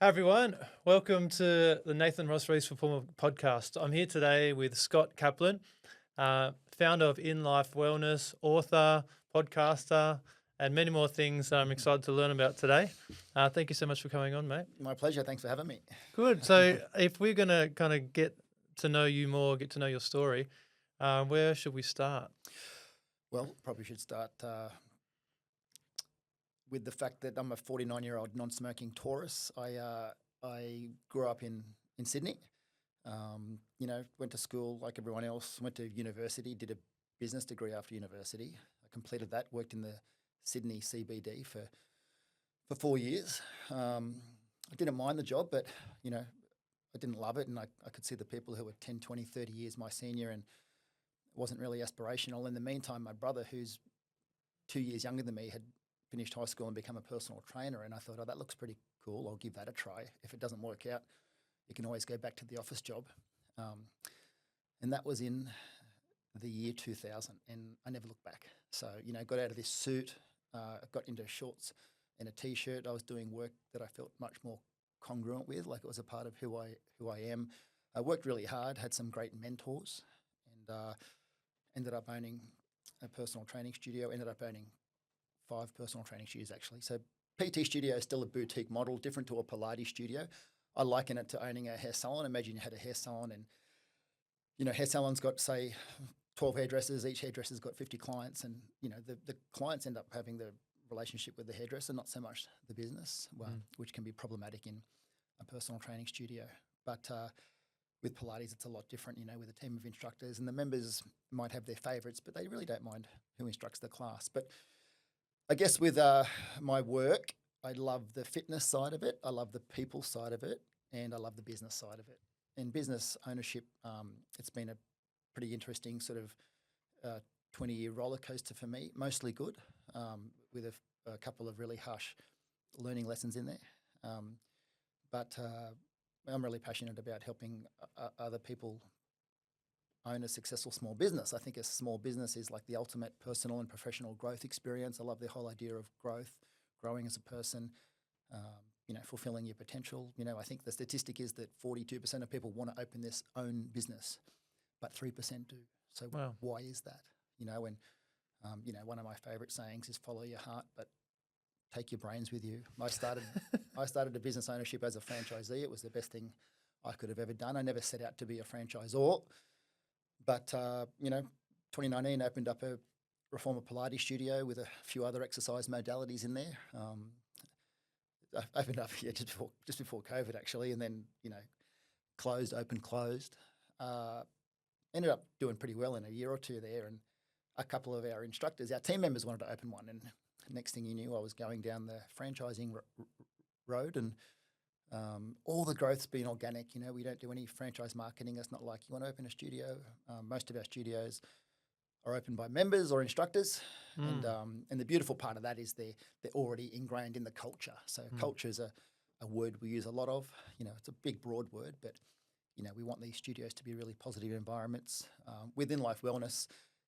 Hi everyone, welcome to the Nathan Ross Rees Performer Podcast. I'm here today with Scott Capelin, founder of inLIFE Wellness, author, podcaster, and many more things I'm excited to learn about today. Thank you so much for coming on, mate. My pleasure. Thanks for having me. Good. So, if we're going to kind of get to know you more, get to know your story, where should we start? Well, probably should start with the fact that I'm a 49-year-old non-smoking Taurus. I grew up in Sydney. Went to school like everyone else. Went to university. Did a business degree after university. I completed that. Worked in the Sydney CBD for 4 years. I didn't mind the job, but I didn't love it, and I could see the people who were 10, 20, 30 years my senior, and it wasn't really aspirational. In the meantime, my brother, who's 2 years younger than me, had finished high school and become a personal trainer, and I thought, oh, that looks pretty cool. I'll give that a try. If it doesn't work out, you can always go back to the office job. And that was in the year 2000, and I never looked back. So, got out of this suit, got into shorts and a T-shirt. I was doing work that I felt much more congruent with, like it was a part of who I am. I worked really hard, had some great mentors, and ended up owning a personal training studio, ended up owning 5 personal training studios actually. So PT studio is still a boutique model, different to a Pilates studio. I liken it to owning a hair salon. Imagine you had a hair salon and, hair salon's got, say, 12 hairdressers. Each hairdresser's got 50 clients, and, the clients end up having the relationship with the hairdresser, not so much the business, which can be problematic in a personal training studio. But with Pilates, it's a lot different, with a team of instructors, and the members might have their favourites, but they really don't mind who instructs the class. But I guess with my work, I love the fitness side of it, I love the people side of it, and I love the business side of it. In business ownership, it's been a pretty interesting sort of 20-year roller coaster for me, mostly good, with a couple of really harsh learning lessons in there. But I'm really passionate about helping other people own a successful small business. I think a small business is like the ultimate personal and professional growth experience. I love the whole idea of growth, growing as a person, fulfilling your potential. I think the statistic is that 42% of people want to open their own business, but 3% do. So Wow. why is that? And one of my favorite sayings is follow your heart, but take your brains with you. I started a business ownership as a franchisee. It was the best thing I could have ever done. I never set out to be a franchisor. But, 2019 opened up a reformer Pilates studio with a few other exercise modalities in there. I opened up just before COVID actually, and then, opened, closed. Ended up doing pretty well in a year or two there, and a couple of our instructors, our team members wanted to open one, and next thing you knew, I was going down the franchising road, and all the growth's been organic. We don't do any franchise marketing. It's not like you want to open a studio. Most of our studios are opened by members or instructors, and the beautiful part of that is they're already ingrained in the culture. So culture is a word we use a lot of. It's a big, broad word, but we want these studios to be really positive environments. Within inLIFE Wellness,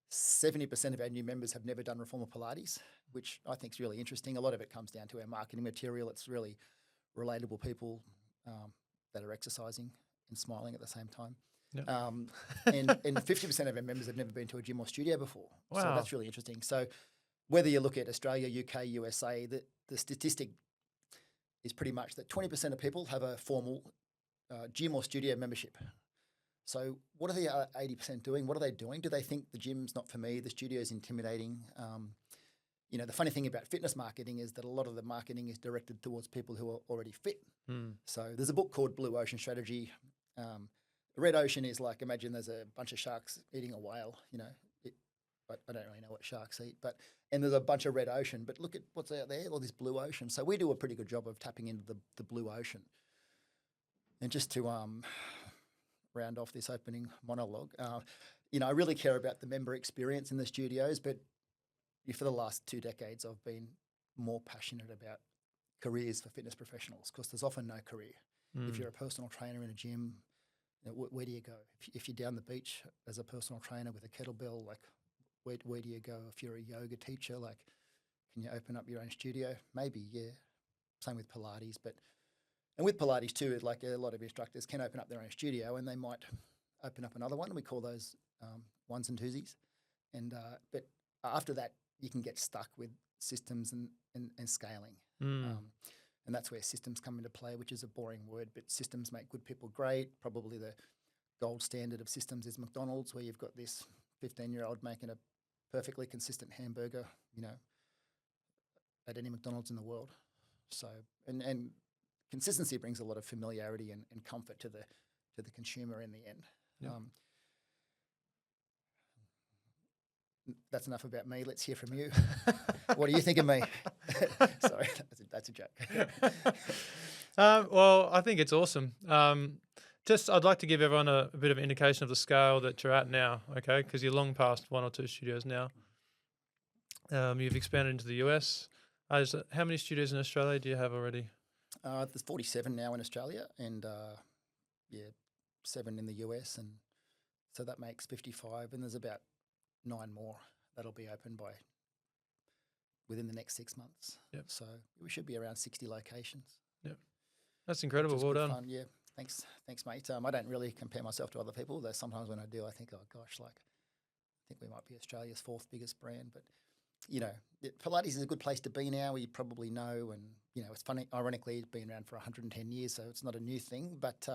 70% of our new members have never done reformer Pilates, which I think is really interesting. A lot of it comes down to our marketing material. It's really relatable people that are exercising and smiling at the same time. Yep. And 50% of our members have never been to a gym or studio before. Wow. So that's really interesting. So whether you look at Australia, UK, USA, the statistic is pretty much that 20% of people have a formal gym or studio membership. So what are the 80% doing? What are they doing? Do they think the gym's not for me? The studio's intimidating? The funny thing about fitness marketing is that a lot of the marketing is directed towards people who are already fit. So there's a book called Blue Ocean Strategy. Red Ocean is like, imagine there's a bunch of sharks eating a whale, but I don't really know what sharks eat, and there's a bunch of red ocean, but look at what's out there, all this blue ocean. So we do a pretty good job of tapping into the blue ocean. And just to round off this opening monologue, I really care about the member experience in the studios, but for the last 2 decades, I've been more passionate about careers for fitness professionals because there's often no career. If you're a personal trainer in a gym, where do you go? If you're down the beach as a personal trainer with a kettlebell, like where do you go? If you're a yoga teacher, like can you open up your own studio? Maybe, yeah. Same with Pilates, but And with Pilates too, like a lot of instructors can open up their own studio and they might open up another one. We call those ones and twosies. And but after that, you can get stuck with systems and scaling. And that's where systems come into play, which is a boring word, but systems make good people great. Probably the gold standard of systems is McDonald's, where you've got this 15-year-old making a perfectly consistent hamburger, at any McDonald's in the world. So, and consistency brings a lot of familiarity and comfort to the consumer in the end. Yep. That's enough about me. Let's hear from you. What do you think of me? Sorry, that's a joke. Well, I think it's awesome. I'd like to give everyone a bit of an indication of the scale that you're at now, okay? Because you're long past 1 or 2 studios now. You've expanded into the US. How many studios in Australia do you have already? There's 47 now in Australia, and 7 in the US, and so that makes 55. And there's about 9 more that'll be open within the next 6 months. Yep. So we should be around 60 locations. Yep. That's incredible. Well done. Fun. Yeah. Thanks, mate. I don't really compare myself to other people, though sometimes when I do, I think, oh gosh, I think we might be Australia's 4th biggest brand. But Pilates is a good place to be now. We probably know, and it's funny. Ironically, it's been around for 110 years, so it's not a new thing. But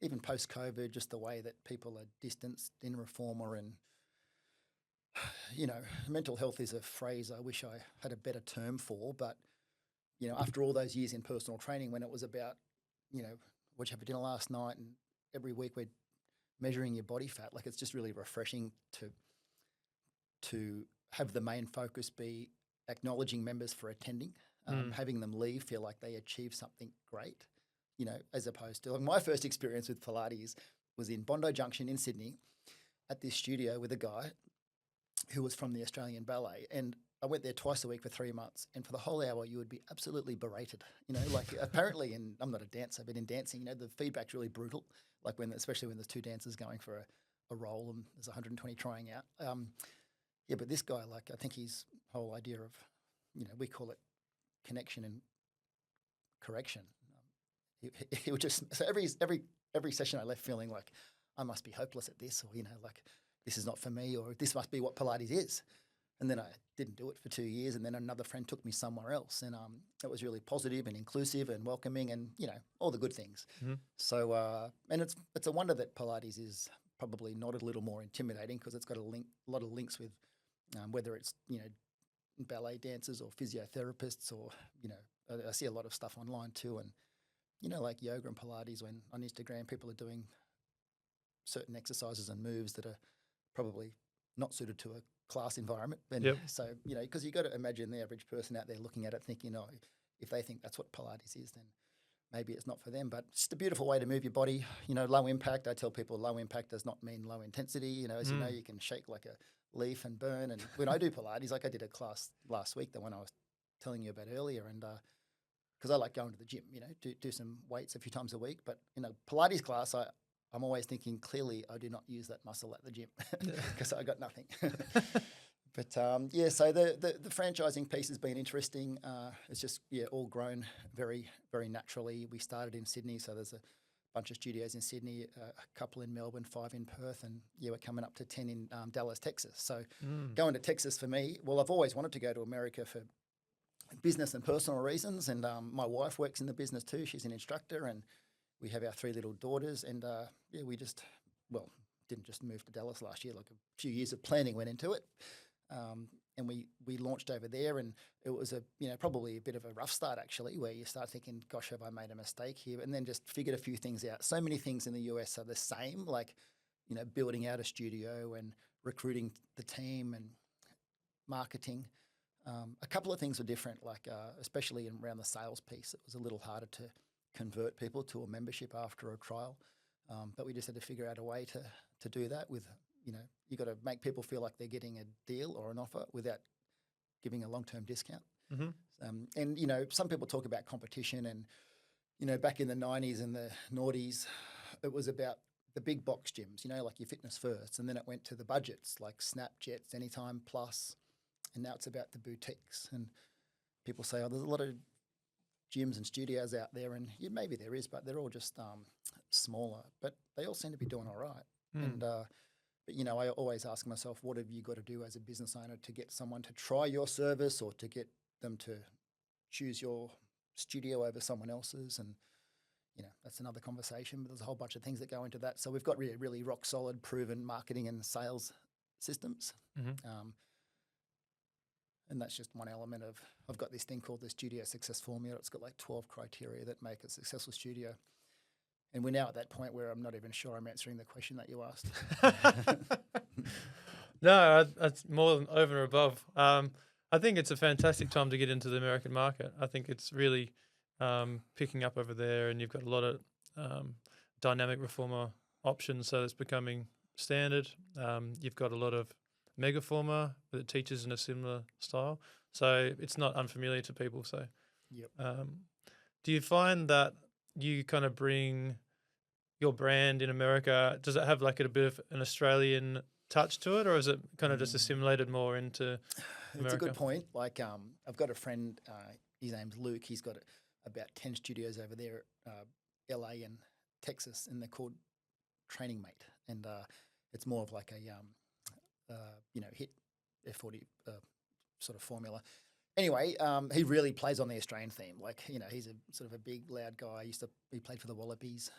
even post-COVID, just the way that people are distanced in reformer, and mental health is a phrase I wish I had a better term for. But after all those years in personal training, when it was about what'd you have for dinner last night, and every week we're measuring your body fat, like it's just really refreshing to have the main focus be acknowledging members for attending, having them leave feel like they achieved something great, as opposed to my first experience with Pilates was in Bondi Junction in Sydney at this studio with a guy who was from the Australian Ballet, and I went there twice a week for 3 months, and for the whole hour you would be absolutely berated. Apparently, and I'm not a dancer, but in dancing, the feedback's really brutal. Like especially when there's 2 dancers going for a role and there's 120 trying out. But this guy, I think his whole idea of, we call it connection and correction. He would just, so every session I left feeling like I must be hopeless at this, or this is not for me, or this must be what Pilates is. And then I didn't do it for 2 years, and then another friend took me somewhere else, and it was really positive and inclusive and welcoming, and all the good things. Mm-hmm. So and it's a wonder that Pilates is probably not a little more intimidating, because it's got a lot of links with whether it's ballet dancers or physiotherapists, or I see a lot of stuff online too, and like yoga and Pilates. When on Instagram people are doing certain exercises and moves that are probably not suited to a class environment. And so, because you've got to imagine the average person out there looking at it thinking, if they think that's what Pilates is, then maybe it's not for them. But it's just a beautiful way to move your body, low impact. I tell people low impact does not mean low intensity. As you know, you can shake like a leaf and burn. And when I do Pilates, like I did a class last week, the one I was telling you about earlier, and because I like going to the gym, do some weights a few times a week. But in a Pilates class, I'm always thinking, clearly I do not use that muscle at the gym because I got nothing. But so the franchising piece has been interesting. It's just all grown very, very naturally. We started in Sydney, so there's a bunch of studios in Sydney, a couple in Melbourne, 5 in Perth, and we're coming up to 10 in Dallas, Texas. So going to Texas for me, well, I've always wanted to go to America for business and personal reasons, and my wife works in the business too. She's an instructor, and we have our 3 little daughters, and we didn't just move to Dallas last year. Like a few years of planning went into it, and we launched over there, and it was probably a bit of a rough start actually, where you start thinking, gosh, have I made a mistake here? And then just figured a few things out. So many things in the US are the same, like building out a studio and recruiting the team and marketing. A couple of things were different, like especially around the sales piece. It was a little harder to convert people to a membership after a trial, but we just had to figure out a way to do that with, you got to make people feel like they're getting a deal or an offer without giving a long-term discount. Mm-hmm. And, some people talk about competition, and, back in the 90s and the noughties, it was about the big box gyms, like your Fitness First, and then it went to the budgets like Snap, Jets, Anytime Plus, and now it's about the boutiques. And people say, oh, there's a lot of gyms and studios out there, and maybe there is, but they're all just smaller. But they all seem to be doing all right. And but I always ask myself, what have you got to do as a business owner to get someone to try your service or to get them to choose your studio over someone else's? And that's another conversation. But there's a whole bunch of things that go into that. So we've got really, really rock solid, proven marketing and sales systems. And that's just one element of, I've got this thing called the Studio Success Formula. It's got like 12 criteria that make a successful studio. And we're now at that point where I'm not even sure I'm answering the question that you asked. No, that's more than over and above. I think it's a fantastic time to get into the American market. I think it's really picking up over there, and you've got a lot of dynamic reformer options, so it's becoming standard. You've got a lot of megaformer that teaches in a similar style, so it's not unfamiliar to people. So, do you find that you kind of bring your brand in America? Does it have like a bit of an Australian touch to it, or is it kind of just assimilated more into America? It's a good point. Like, I've got a friend, his name's Luke. He's got about 10 studios over there, LA and Texas, and they're called Training Mate. And it's more of like a, hit F40 sort of formula. Anyway, he really plays on the Australian theme. Like, he's a sort of a big, loud guy. He played for the Wallabies.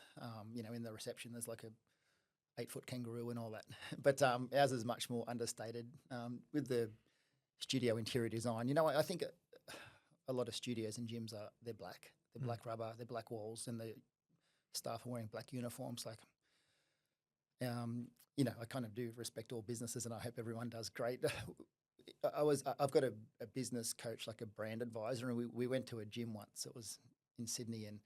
In the reception, there's like a 8-foot kangaroo and all that. But ours is much more understated with the studio interior design. I think a lot of studios and gyms they're black. They're black rubber. They're black walls, and the staff are wearing black uniforms. Like, I kind of do respect all businesses, and I hope everyone does great. I've got a business coach, like a brand advisor, and we went to a gym once. It was in Sydney, and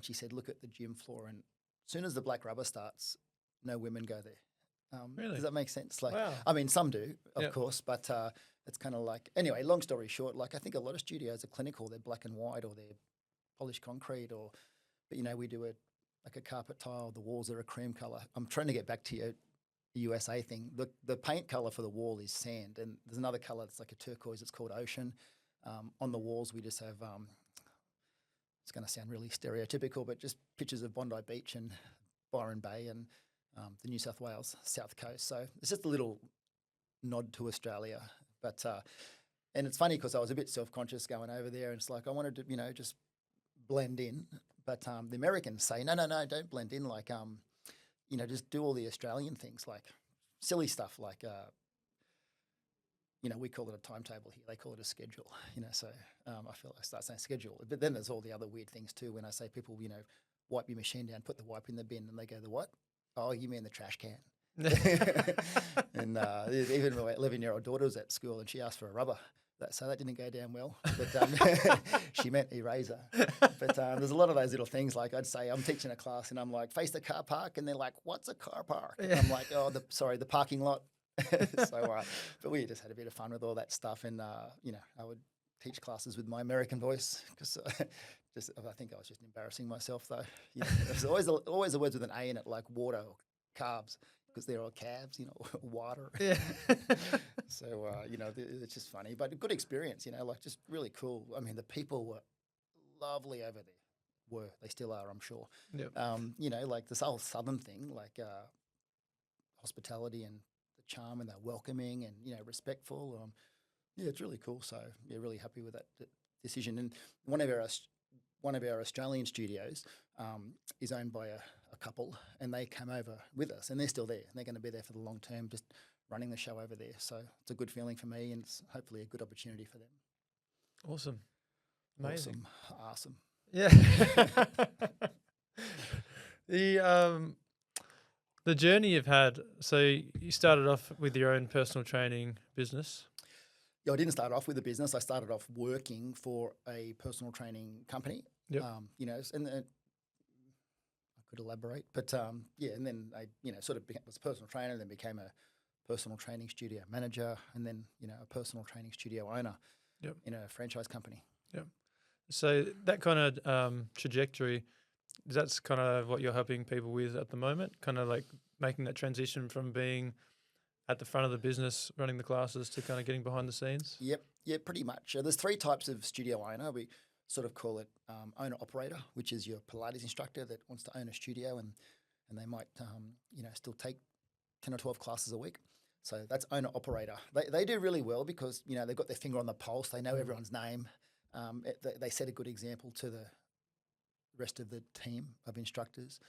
she said, look at the gym floor, and as soon as the black rubber starts, no women go there. Really? Does that make sense? Like, wow. I mean, some do, of course, but it's kind of like, anyway, long story short, like I think a lot of studios are clinical. They're black and white, or they're polished concrete, but we do like a carpet tile. The walls are a cream color. I'm trying to get back to your USA thing. The paint color for the wall is sand, and there's another color that's like a turquoise. It's called ocean. On the walls, we just have, it's going to sound really stereotypical, but just pictures of Bondi Beach and Byron Bay and the New South Wales South Coast. So it's just a little nod to Australia. But and it's funny because I was a bit self-conscious going over there, and it's like I wanted to, just blend in. But the Americans say, no, don't blend in. Like, just do all the Australian things, like silly stuff, like, we call it a timetable here. They call it a schedule, so I feel like I start saying schedule. But then there's all the other weird things too. When I say people, wipe your machine down, put the wipe in the bin, and they go, the what? Oh, you mean the trash can. And even my 11-year-old daughter was at school, and she asked for a rubber. So that didn't go down well, but she meant eraser. But there's a lot of those little things. Like I'd say I'm teaching a class and I'm like, face the car park, and they're like, what's a car park? And I'm like, the parking lot. So, but we just had a bit of fun with all that stuff, and I would teach classes with my American voice because I think I was just embarrassing myself though. There's always the words with an A in it, like water or carbs, because they're all calves, water. Yeah. So, it's just funny, but a good experience, like just really cool. I mean, the people were lovely over there. They still are, I'm sure. Yep. Like this whole Southern thing, like hospitality and the charm, and they're welcoming and, respectful. It's really cool. So, really happy with that decision. And one of our Australian studios is owned by a couple, and they come over with us, and they're still there. And they're going to be there for the long term, just running the show over there. So it's a good feeling for me, and it's hopefully a good opportunity for them. Awesome. Amazing. Awesome. Yeah. The journey you've had, so you started off with your own personal training business. Yeah, I didn't start off with a business. I started off working for a personal training company. Yep. And I could elaborate, but and then I, sort of was a personal trainer, and then became a personal training studio manager, and then, a personal training studio owner. Yep. In a franchise company. Yep. So that kind of trajectory, that's kind of what you're helping people with at the moment, kind of like making that transition from being at the front of the business, running the classes, to kind of getting behind the scenes? Yep, pretty much. There's 3 types of studio owner. sort of call it owner-operator, which is your Pilates instructor that wants to own a studio and they might, still take 10 or 12 classes a week. So that's owner-operator. They do really well because, they've got their finger on the pulse. They know everyone's name. They set a good example to the rest of the team of instructors.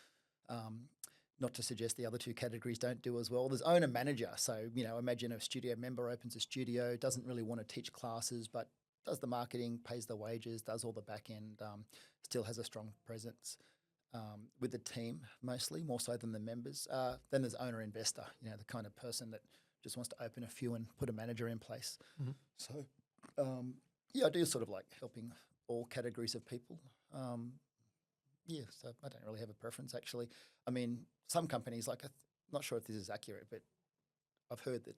Not to suggest the other two categories don't do as well. There's owner-manager. So, imagine a studio member opens a studio, doesn't really want to teach classes, but does the marketing, pays the wages, does all the back end, still has a strong presence with the team mostly, more so than the members. Then there's owner-investor, the kind of person that just wants to open a few and put a manager in place. Mm-hmm. So, I do sort of like helping all categories of people. So I don't really have a preference, actually. I mean, some companies, like, not sure if this is accurate, but I've heard that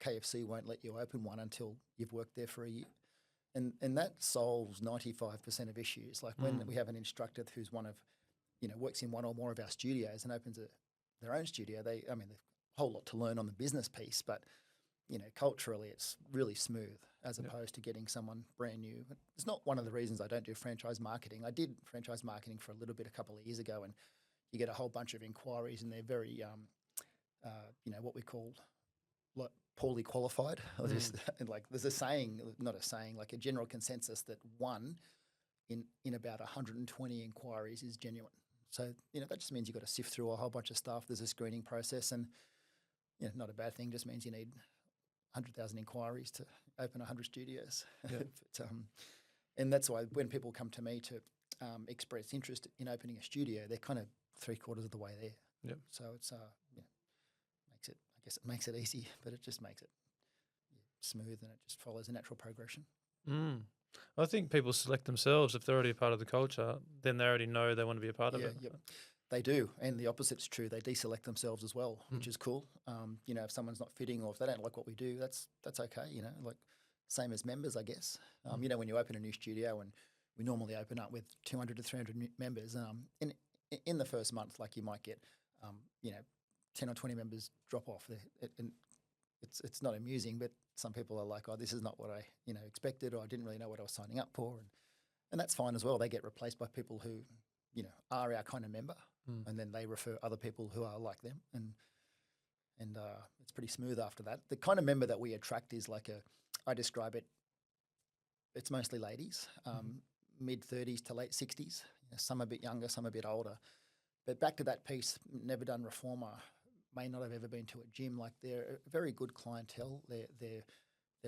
KFC won't let you open one until you've worked there for a year. And that solves 95% of issues. Like when we have an instructor who's works in one or more of our studios and opens their own studio, there's a whole lot to learn on the business piece, but culturally it's really smooth as opposed to getting someone brand new. It's not one of the reasons I don't do franchise marketing. I did franchise marketing for a little bit a couple of years ago, and you get a whole bunch of inquiries, and they're very, what we call like poorly qualified. Or just, like there's a saying, not a saying, like a general consensus that one in about 120 inquiries is genuine. So, that just means you've got to sift through a whole bunch of stuff. There's a screening process, and not a bad thing. Just means you need 100,000 inquiries to open 100 studios. Yeah. But, and that's why when people come to me to express interest in opening a studio, they're kind of 3/4 of the way there. Yep. So it's it makes it easy, but it just makes it smooth, and it just follows a natural progression. I think people select themselves if they're already a part of the culture. Then they already know they want to be a part of it. Yep. They do, and the opposite's true. They deselect themselves as well, which is cool. If someone's not fitting or if they don't like what we do, that's okay. Like same as members, I guess. When you open a new studio, and we normally open up with 200 to 300 members, in the first month, like you might get, 10 or 20 members drop off. And it's not amusing, but some people are like, oh, this is not what I expected, or I didn't really know what I was signing up for, and that's fine as well. They get replaced by people who are our kind of member, and then they refer other people who are like them, and it's pretty smooth after that. The kind of member that we attract is like I describe it, it's mostly ladies, mid-30s to late 60s, some a bit younger, some a bit older. But back to that piece, never done reformer, may not have ever been to a gym. Like they're a very good clientele. They're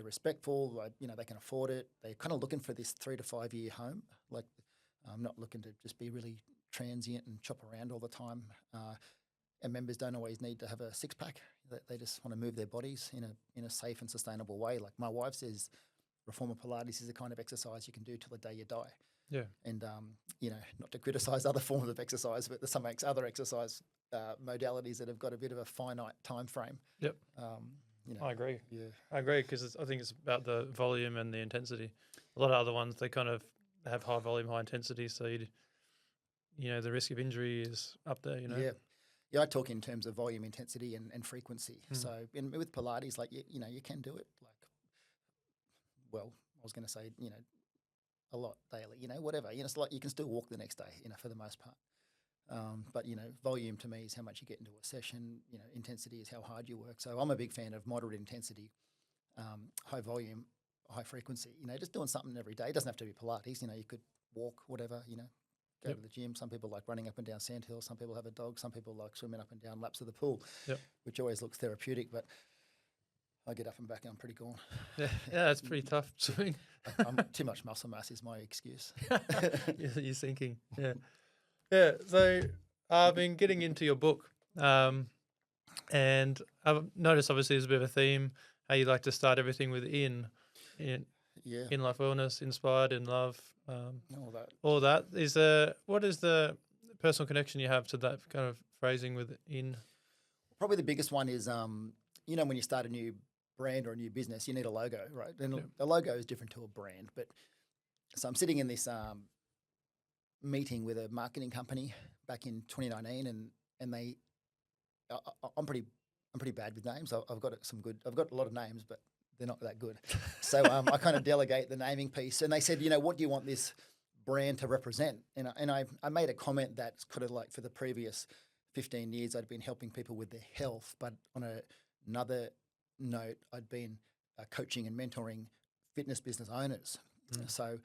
respectful. They can afford it. They're kind of looking for this 3 to 5 year home. Like I'm not looking to just be really transient and chop around all the time. And members don't always need to have a six pack. They just want to move their bodies in a safe and sustainable way. Like my wife says, reformer Pilates is the kind of exercise you can do till the day you die. Yeah. And, not to criticise other forms of exercise, but there's some other exercise modalities that have got a bit of a finite time frame. Yep. I agree. Yeah. I agree because I think it's about the volume and the intensity. A lot of other ones, they kind of have high volume, high intensity. So, the risk of injury is up there, Yeah, I talk in terms of volume, intensity, and frequency. So with Pilates, like, you can do it I was going to say, a lot daily, whatever. It's like you can still walk the next day, for the most part. But, volume to me is how much you get into a session. Intensity is how hard you work. So I'm a big fan of moderate intensity, high volume, high frequency. Just doing something every day. It doesn't have to be Pilates. You could walk, whatever, go to the gym. Some people like running up and down sandhills. Some people have a dog. Some people like swimming up and down laps of the pool, which always looks therapeutic. But I get up and back and I'm pretty gone. Yeah, it's pretty tough swimming. Too much muscle mass is my excuse. You're thinking, yeah. Yeah, so I've been getting into your book, and I've noticed obviously there's a bit of a theme, how you like to start everything with in life wellness, inspired, in love, all that. What is the personal connection you have to that kind of phrasing with in? Probably the biggest one is, when you start a new brand or a new business, you need a logo, right? And a logo is different to a brand. But so I'm sitting in this meeting with a marketing company back in 2019, and they, I'm pretty bad with names. I've got a lot of names, but they're not that good. So I kind of delegate the naming piece. And they said, what do you want this brand to represent. And I made a comment that's kind of like for the previous 15 years, I'd been helping people with their health, but on another note, I'd been coaching and mentoring fitness business owners. So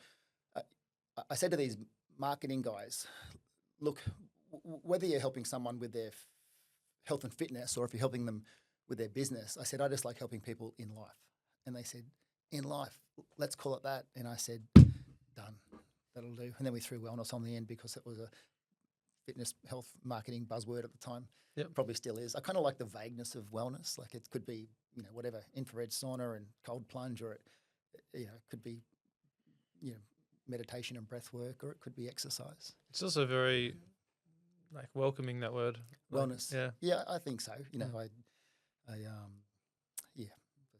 I said to these marketing guys, look, whether you're helping someone with their health and fitness or if you're helping them with their business, I said, I just like helping people in life. And they said, in life, let's call it that. And I said, done, that'll do. And then we threw wellness on the end because it was a fitness, health, marketing buzzword at the time. Yep. Probably still is. I kind of like the vagueness of wellness. Like it could be, whatever, infrared sauna and cold plunge, or it could be, meditation and breath work, or it could be exercise. It's also very like welcoming, that word. Wellness. Yeah, I think so. I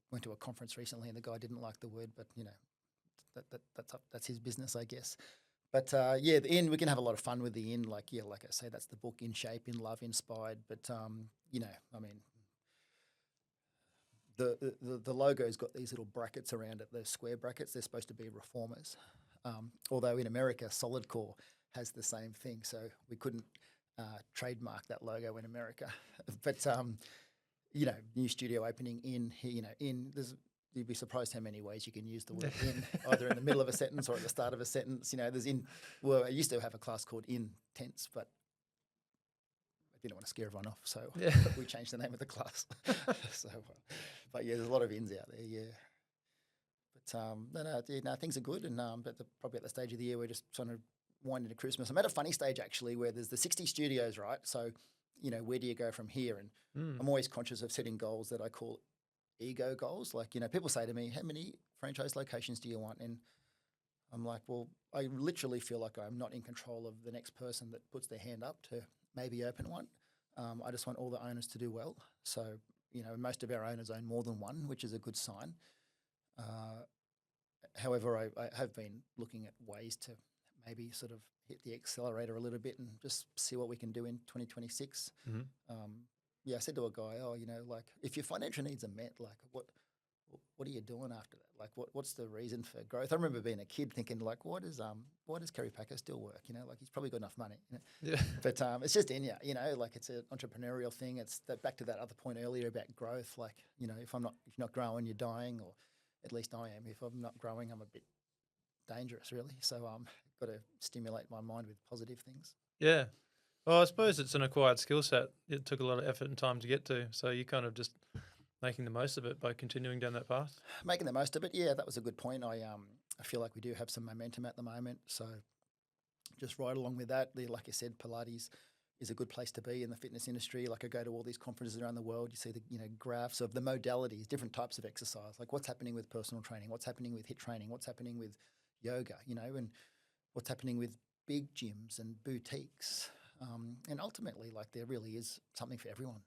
went to a conference recently and the guy didn't like the word, but that's his business, I guess. But the in, we can have a lot of fun with the in. Like I say, that's the book, In Shape, In Love, Inspired. But the logo's got these little brackets around it. Those square brackets, they're supposed to be reformers. Although in America, Solid Core has the same thing, so we couldn't trademark that logo in America. But new studio opening in here. You'd be surprised how many ways you can use the word in, either in the middle of a sentence or at the start of a sentence. There's I used to have a class called Intense, but I didn't want to scare everyone off, so we changed the name of the class. But there's a lot of ins out there, But things are good, and but probably at the stage of the year we're just trying to wind into Christmas. I'm at a funny stage actually where there's the 60 studios, right? So, where do you go from here? And I'm always conscious of setting goals that I call ego goals. Like, people say to me, how many franchise locations do you want? And I'm like, well, I literally feel like I'm not in control of the next person that puts their hand up to maybe open one. I just want all the owners to do well. So, most of our owners own more than one, which is a good sign. However, I have been looking at ways to maybe sort of hit the accelerator a little bit and just see what we can do in 2026. I said to a guy, if your financial needs are met, like what are you doing after that? Like what's the reason for growth? I remember being a kid thinking like, why does Kerry Packer still work? Like he's probably got enough money. Yeah. But it's just in you, like it's an entrepreneurial thing. It's back to that other point earlier about growth. Like, if you're not growing, you're dying, or at least I am. If I'm not growing, I'm a bit dangerous, really. So got to stimulate my mind with positive things. Yeah. Well, I suppose it's an acquired skill set. It took a lot of effort and time to get to. So you kind of just making the most of it by continuing down that path. Making the most of it, yeah, that was a good point. I feel like we do have some momentum at the moment. So just right along with that, like I said, Pilates is a good place to be in the fitness industry. Like I go to all these conferences around the world, you see the graphs of the modalities, different types of exercise, like what's happening with personal training, what's happening with HIIT training, what's happening with yoga, and what's happening with big gyms and boutiques. And ultimately, like there really is something for everyone,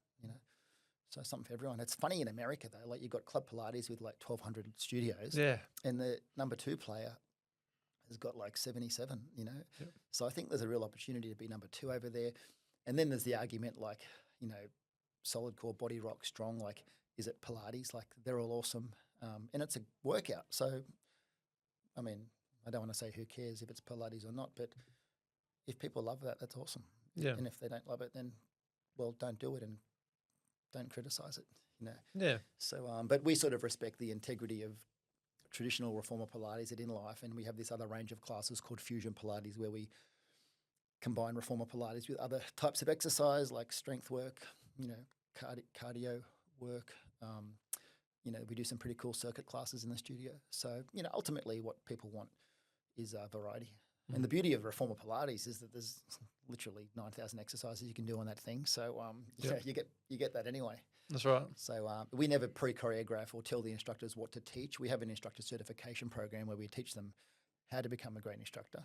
So something for everyone. It's funny in America though, like you've got Club Pilates with like 1,200 studios, and the number 2 player has got like 77. Yep. So I think there's a real opportunity to be number 2 over there. And then there's the argument like, solid core, body rock, strong. Like, is it Pilates? Like they're all awesome, and it's a workout. So, I mean, I don't want to say who cares if it's Pilates or not, but if people love that, that's awesome. Yeah. And if they don't love it, then, well, don't do it and don't criticize it, Yeah. So, but we sort of respect the integrity of traditional reformer Pilates at inLIFE, and we have this other range of classes called Fusion Pilates where we combine reformer Pilates with other types of exercise like strength work, cardio work. We do some pretty cool circuit classes in the studio. So, ultimately what people want is variety. And the beauty of reformer Pilates is that there's literally 9,000 exercises you can do on that thing. So you get that anyway. That's right. So we never pre-choreograph or tell the instructors what to teach. We have an instructor certification program where we teach them how to become a great instructor.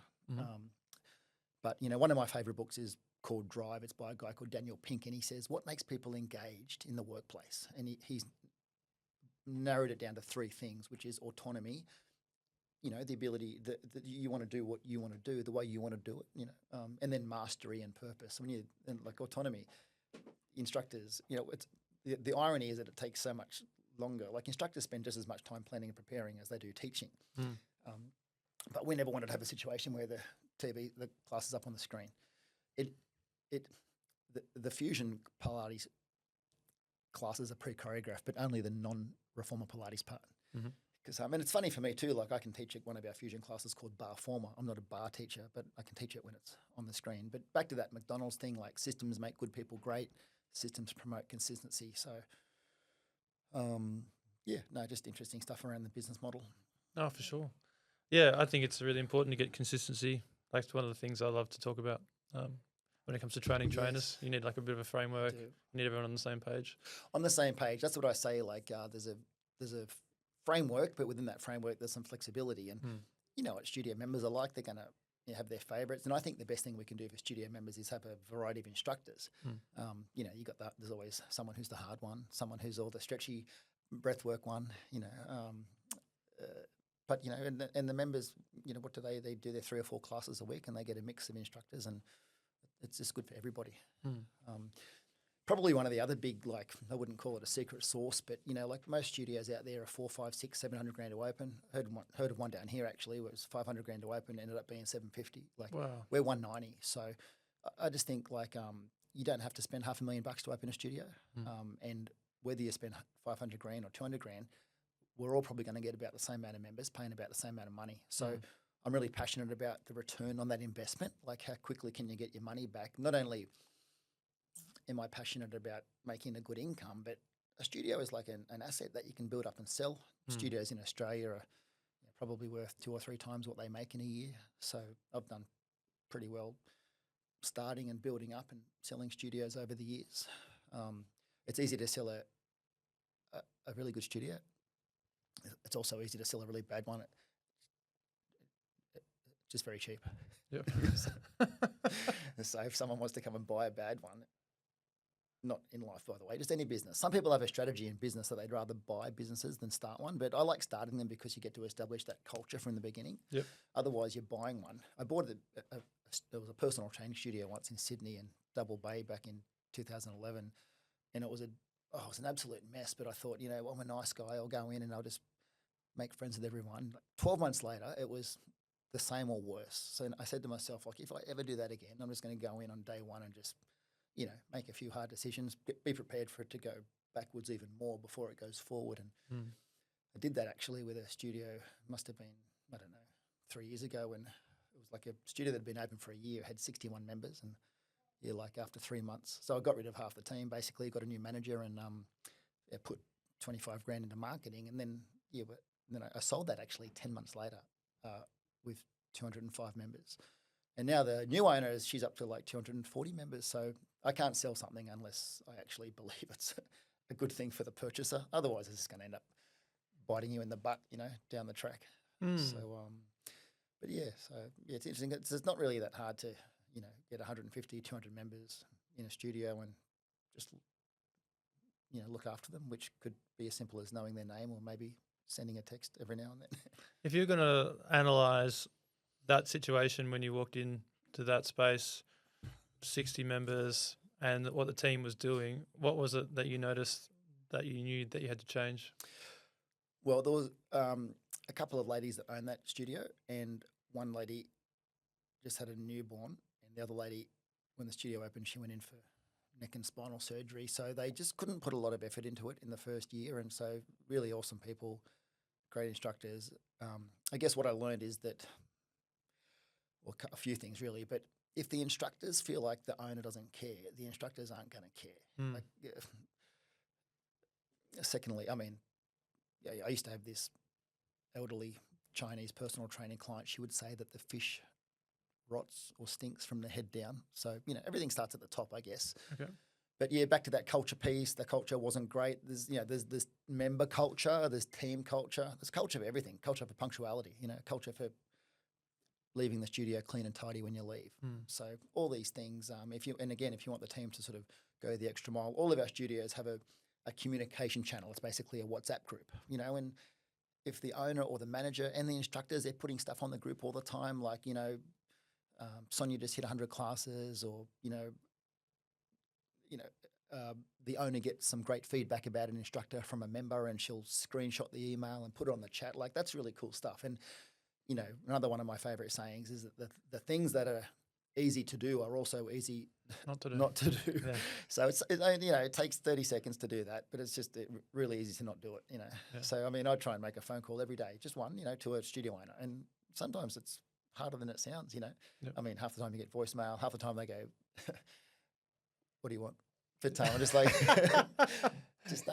But one of my favorite books is called Drive. It's by a guy called Daniel Pink, and he says what makes people engaged in the workplace. And he's narrowed it down to 3 things, which is autonomy. The ability that you want to do what you want to do, the way you want to do it, and then mastery and purpose. And like autonomy, instructors, it's the irony is that it takes so much longer. Like instructors spend just as much time planning and preparing as they do teaching. But we never wanted to have a situation where the class is up on the screen. The fusion Pilates classes are pre-choreographed, but only the non-reformer Pilates part. Mm-hmm. Because I mean, it's funny for me too. Like I can teach at one of our fusion classes called Bar Former. I'm not a bar teacher, but I can teach it when it's on the screen. But back to that McDonald's thing, like systems make good people great. Systems promote consistency. So, just interesting stuff around the business model. Oh, for sure. Yeah, I think it's really important to get consistency. That's one of the things I love to talk about. When it comes to training trainers, you need like a bit of a framework. You need everyone on the same page. On the same page. That's what I say. Like there's a framework, but within that framework, there's some flexibility. And you know what studio members are like. They're going to have their favourites. And I think the best thing we can do for studio members is have a variety of instructors. You know, you got that. There's always someone who's the hard one, someone who's all the stretchy breathwork one. You know, but you know, and the members, you know, what do they do? Their 3 or 4 classes a week, and they get a mix of instructors, and it's just good for everybody. Probably one of the other big, like, I wouldn't call it a secret sauce, but you know, like most studios out there are 4, 5, 6, 700 grand to open. Heard of one down here actually, where it was 500 grand to open, ended up being 750. Like, wow. We're 190. So I just think like you don't have to spend $500,000 to open a studio, and whether you spend 500 grand or 200 grand, we're all probably going to get about the same amount of members, paying about the same amount of money. So I'm really passionate about the return on that investment. Like, how quickly can you get your money back? Not only am I passionate about making a good income, but a studio is like an asset that you can build up and sell. Studios in Australia are probably worth 2 or 3 times what they make in a year. So I've done pretty well starting and building up and selling studios over the years. It's easy to sell a really good studio. It's also easy to sell a really bad one. Just very cheap. Yep. So if someone wants to come and buy a bad one, not inLIFE, by the way, just any business. Some people have a strategy in business that they'd rather buy businesses than start one, but I like starting them because you get to establish that culture from the beginning. Yep. Otherwise, you're buying one. I bought there was a personal training studio once in Sydney and Double Bay back in 2011, and it was an absolute mess. But I thought, you know, I'm a nice guy. I'll go in and I'll just make friends with everyone. 12 months later, it was the same or worse. So I said to myself, like, if I ever do that again, I'm just going to go in on day one and just, you know, make a few hard decisions, be prepared for it to go backwards even more before it goes forward. And I did that actually with a studio, must have been, I don't know, 3 years ago, when it was like a studio that had been open for a year, had 61 members, and like after 3 months. So I got rid of half the team, basically, got a new manager, and put 25 grand into marketing. And then, I sold that actually 10 months later with 205 members. And now the new owner, she's up to like 240 members. So I can't sell something unless I actually believe it's a good thing for the purchaser. Otherwise, it's just going to end up biting you in the butt, you know, down the track. So, it's interesting. It's not really that hard to, you know, get 150, 200 members in a studio and just, you know, look after them, which could be as simple as knowing their name or maybe sending a text every now and then. If you're going to analyse that situation when you walked into that space, 60 members, and what the team was doing, what was it that you noticed that you knew that you had to change? Well, there was a couple of ladies that owned that studio, and one lady just had a newborn, and the other lady, when the studio opened, she went in for neck and spinal surgery. So they just couldn't put a lot of effort into it in the first year. And so really awesome people, great instructors. I guess what I learned is that, well, a few things really, but if the instructors feel like the owner doesn't care, the instructors aren't going to care. Like, secondly, I mean, I used to have this elderly Chinese personal training client. She would say that the fish rots or stinks from the head down. So, you know, everything starts at the top, I guess. Okay. But yeah, back to that culture piece. The culture wasn't great. There's member culture, there's team culture, there's culture for everything. Culture for punctuality, you know, culture for leaving the studio clean and tidy when you leave. So all these things. If you want the team to sort of go the extra mile, all of our studios have a communication channel. It's basically a WhatsApp group, you know, and if the owner or the manager and the instructors, they're putting stuff on the group all the time, like, you know, Sonia just hit 100 classes, or, the owner gets some great feedback about an instructor from a member, and she'll screenshot the email and put it on the chat. Like, that's really cool stuff. And another one of my favorite sayings is that the things that are easy to do are also easy not to do. Yeah. So it takes 30 seconds to do that, but it's just really easy to not do it, Yeah. So, I mean, I try and make a phone call every day, just one, to a studio owner. And sometimes it's harder than it sounds, Yep. I mean, half the time you get voicemail, half the time they go, what do you want? But I'm just like, just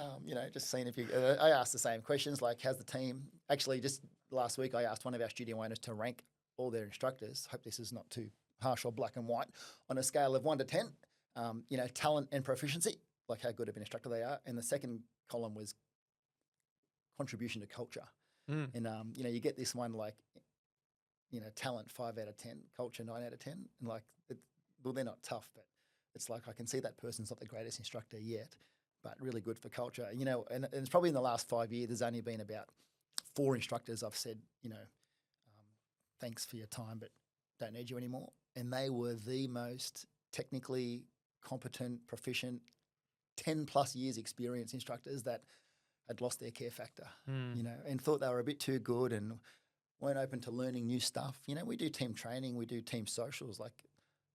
seeing if you, I ask the same questions, like, how's the team? Actually, just last week, I asked one of our studio owners to rank all their instructors. Hope this is not too harsh or black and white, on a scale of 1 to 10, talent and proficiency, like how good of an instructor they are. And the second column was contribution to culture. Mm. And, you get this one like, talent 5 out of 10, culture 9 out of 10. And like, they're not tough, but it's like, I can see that person's not the greatest instructor yet, but really good for culture. And it's probably in the last 5 years, there's only been about 4 instructors I've said, thanks for your time, but don't need you anymore. And they were the most technically competent, proficient, 10 plus years experience instructors that had lost their care factor, and thought they were a bit too good and weren't open to learning new stuff. We do team training, we do team socials, like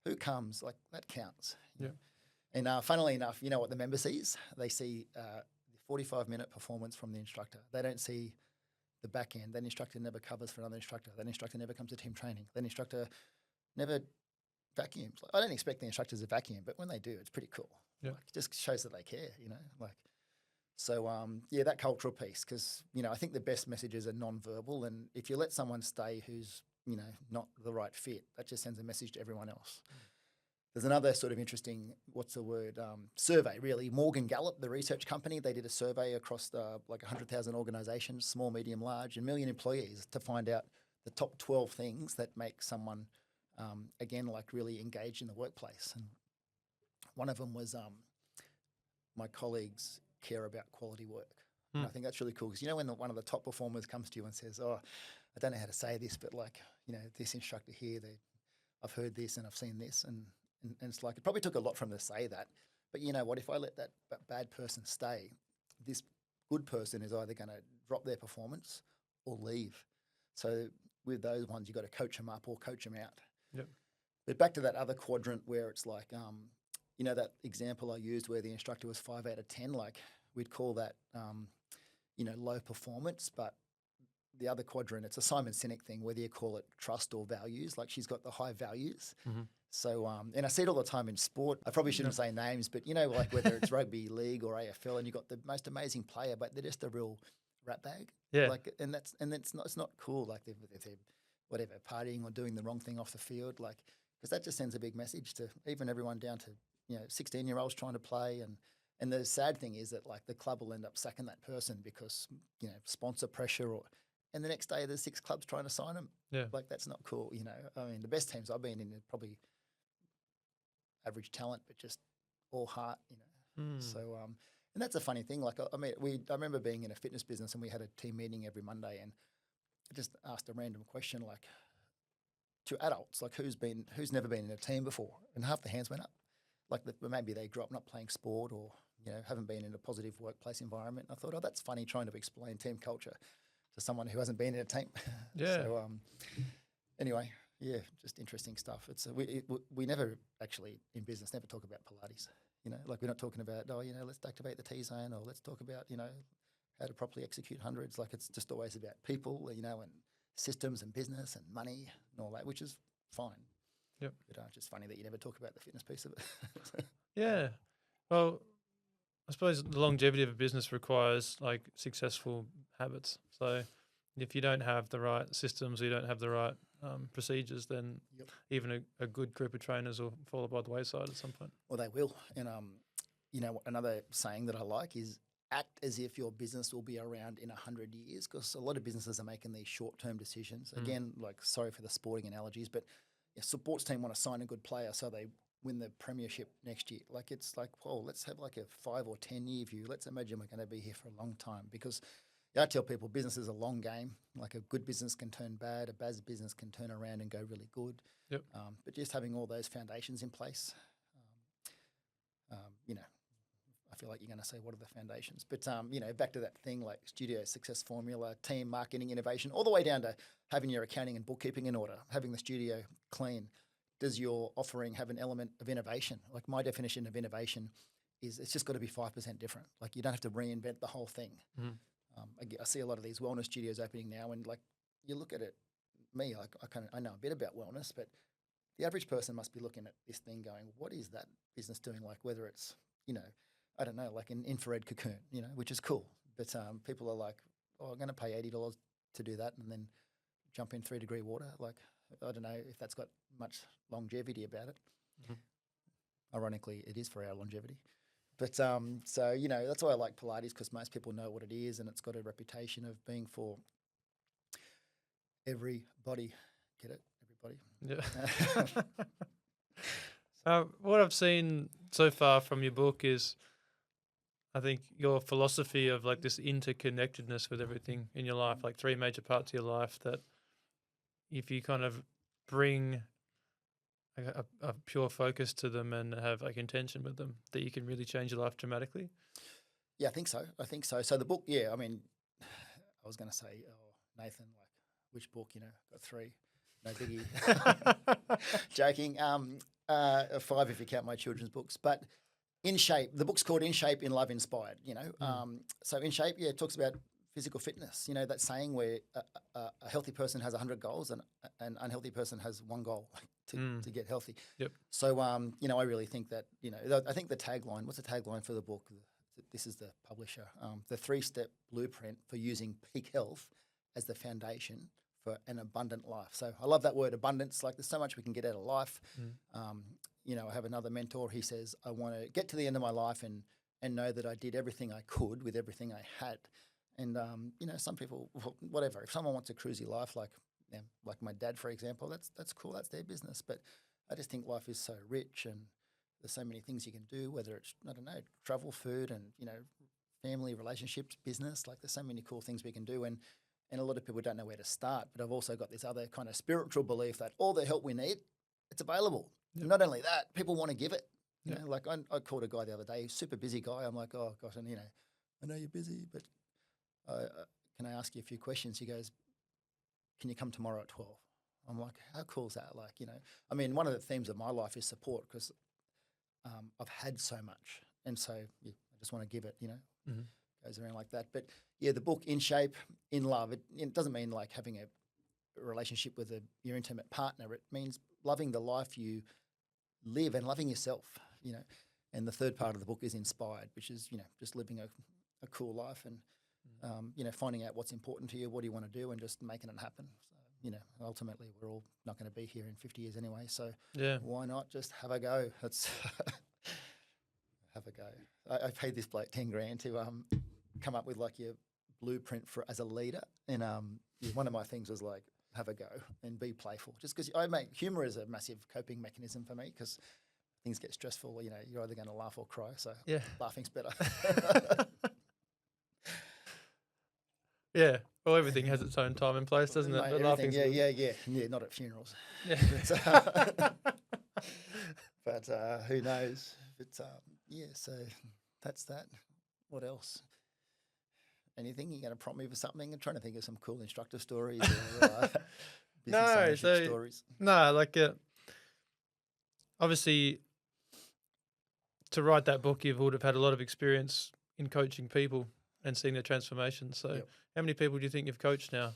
who comes, like that counts. Yeah. And funnily enough, what the member sees? They see the 45-minute performance from the instructor. They don't see the back end. That instructor never covers for another instructor. That instructor never comes to team training. That instructor never vacuums. Like, I don't expect the instructors to vacuum, but when they do, it's pretty cool. Yeah. Like, it just shows that they care, So, that cultural piece, because, I think the best messages are non-verbal. And if you let someone stay who's, not the right fit, that just sends a message to everyone else. There's another sort of interesting, survey, really. Morgan Gallup, the research company, they did a survey across 100,000 organizations, small, medium, large, and 1 million employees to find out the top 12 things that make someone, really engaged in the workplace. And one of them was my colleagues care about quality work. And I think that's really cool because, when one of the top performers comes to you and says, oh, I don't know how to say this, but this instructor here, I've heard this and I've seen this. And it's like, it probably took a lot from them to say that. But you know what, if I let that bad person stay, this good person is either going to drop their performance or leave. So with those ones, you've got to coach them up or coach them out. Yep. But back to that other quadrant where it's like, that example I used where the instructor was 5 out of 10, like we'd call that, low performance. But the other quadrant, it's a Simon Sinek thing, whether you call it trust or values, like she's got the high values. Mm-hmm. So, and I see it all the time in sport. I probably shouldn't say names, but like whether it's rugby league or AFL, and you've got the most amazing player, but they're just a real rat bag. Yeah. Like, and it's not cool. Like if they're whatever, partying or doing the wrong thing off the field, like, because that just sends a big message to even everyone down to, 16-year-olds trying to play. And the sad thing is that like the club will end up sacking that person because, sponsor pressure and the next day there's 6 clubs trying to sign them. Yeah. Like that's not cool. I mean, the best teams I've been in are probably average talent, but just all heart, So, and that's a funny thing. Like, I remember being in a fitness business and we had a team meeting every Monday, and I just asked a random question, like to adults, like who's never been in a team before, and half the hands went up. Like maybe they grew up not playing sport or haven't been in a positive workplace environment. And I thought, oh, that's funny trying to explain team culture to someone who hasn't been in a team. Yeah. So anyway. Yeah, just interesting stuff. It's we never actually in business never talk about Pilates. Like we're not talking about let's activate the T zone, or let's talk about how to properly execute hundreds. Like it's just always about people, and systems and business and money and all that, which is fine. Yep. But it's just funny that you never talk about the fitness piece of it. Yeah. Well, I suppose the longevity of a business requires like successful habits. So if you don't have the right systems, or you don't have the right procedures, then even a good group of trainers will fall by the wayside at some point. Well, they will. And, another saying that I like is act as if your business will be around in 100 years, because a lot of businesses are making these short-term decisions. Again, like sorry for the sporting analogies, but a sports team want to sign a good player so they win the premiership next year. Like it's like, well, let's have like a 5 or 10 year view. Let's imagine we're going to be here for a long time, because I tell people business is a long game. Like a good business can turn bad, a bad business can turn around and go really good. Yep. But just having all those foundations in place, I feel like you're going to say, what are the foundations? But, back to that thing like studio success formula, team, marketing, innovation, all the way down to having your accounting and bookkeeping in order, having the studio clean. Does your offering have an element of innovation? Like my definition of innovation is it's just got to be 5% different. Like you don't have to reinvent the whole thing. Mm. I see a lot of these wellness studios opening now, and like you look at it, me, like I know a bit about wellness, but the average person must be looking at this thing going, what is that business doing? Like whether it's, I don't know, like an infrared cocoon, which is cool. But people are like, oh, I'm going to pay $80 to do that and then jump in 3-degree water. Like, I don't know if that's got much longevity about it. Mm-hmm. Ironically, it is for our longevity. But so, that's why I like Pilates, because most people know what it is and it's got a reputation of being for everybody. Get it? Everybody. Yeah. What I've seen so far from your book is, I think, your philosophy of like this interconnectedness with everything in your life, like 3 major parts of your life that if you kind of bring a pure focus to them and have like intention with them, that you can really change your life dramatically. Yeah, I think so. So the book, I mean, I was going to say, Nathan, like which book, got 3, no biggie. Joking. 5 if you count my children's books, but In Shape, the book's called In Shape, in Love, Inspired, So In Shape, it talks about physical fitness, that saying where a healthy person has 100 goals and an unhealthy person has 1 goal to get healthy. Yep. So, I really think that, I think the tagline, what's the tagline for the book? This is the publisher, the 3-step blueprint for using peak health as the foundation for an abundant life. So I love that word abundance. Like there's so much we can get out of life. I have another mentor. He says, I want to get to the end of my life and know that I did everything I could with everything I had. And, some people, whatever, if someone wants a cruisy life, like my dad, for example, that's cool. That's their business. But I just think life is so rich and there's so many things you can do, whether it's, I don't know, travel, food and, family, relationships, business. Like there's so many cool things we can do. And a lot of people don't know where to start. But I've also got this other kind of spiritual belief that all the help we need, it's available. Yep. Not only that, people want to give it. Yep. Like I called a guy the other day, super busy guy. I'm like, oh gosh, and I know you're busy, but can I ask you a few questions? He goes, can you come tomorrow at 12? I'm like, how cool is that? Like, I mean, one of the themes of my life is support because I've had so much. And so I just want to give it, Mm-hmm. Goes around like that. But yeah, the book In Shape, in Love, it doesn't mean like having a relationship with your intimate partner. It means loving the life you live and loving yourself, And the third part of the book is Inspired, which is, just living a cool life and, finding out what's important to you, what do you want to do, and just making it happen. So, ultimately we're all not going to be here in 50 years anyway. So why not just have a go? Let's have a go. I paid this bloke 10 grand to come up with like your blueprint as a leader. And one of my things was like, have a go and be playful. Just because humor is a massive coping mechanism for me because things get stressful. You're either going to laugh or cry. So laughing's better. Yeah. Well, everything has its own time and place, doesn't it? Mate, But laughing's good. Yeah, not at funerals. Yeah. But who knows? But so that's that. What else? Anything? You're going to prompt me for something? I'm trying to think of some cool instructor stories or business ownership stories. No, like obviously to write that book, you would have had a lot of experience in coaching people and seeing their transformation. So how many people do you think you've coached now?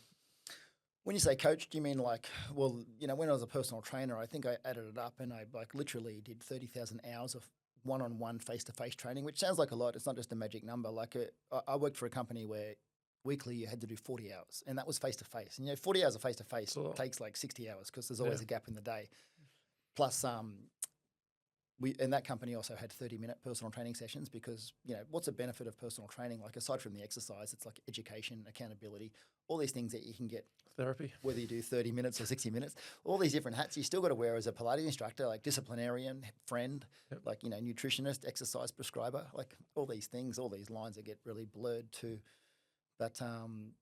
When you say coach, do you mean like, well, when I was a personal trainer, I think I added it up and I like literally did 30,000 hours of one-on-one face-to-face training, which sounds like a lot. It's not just a magic number. Like I worked for a company where weekly you had to do 40 hours and that was face-to-face. And 40 hours of face-to-face takes like 60 hours because there's always a gap in the day. Plus, we in that company also had 30-minute personal training sessions because, what's the benefit of personal training? Like aside from the exercise, it's like education, accountability, all these things that you can get. Therapy. Whether you do 30 minutes or 60 minutes, all these different hats you still got to wear as a Pilates instructor, like disciplinarian, friend, like, nutritionist, exercise prescriber, like all these things, all these lines that get really blurred too. But, In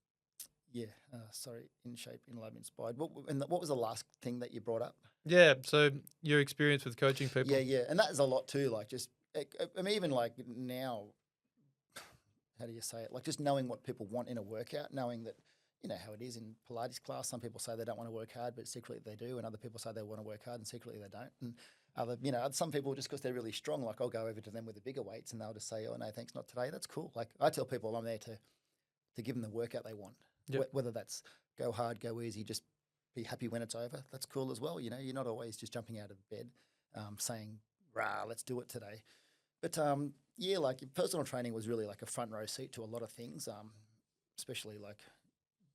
Shape, in Love, Inspired. What was the last thing that you brought up? Yeah, so your experience with coaching people. Yeah, and that is a lot too, like just I mean, even like now, how do you say it? Like just knowing what people want in a workout, knowing that, you know, how it is in Pilates class. Some people say they don't want to work hard, but secretly they do. And other people say they want to work hard and secretly they don't. And other, you know, some people just because they're really strong, like I'll go over to them with the bigger weights and they'll just say, oh, no, thanks, not today. That's cool. Like I tell people I'm there to give them the workout they want, whether that's go hard, go easy, just be happy when it's over. That's cool as well. You know, you're not always just jumping out of bed saying, rah, let's do it today. But yeah, like personal training was really like a front row seat to a lot of things, especially like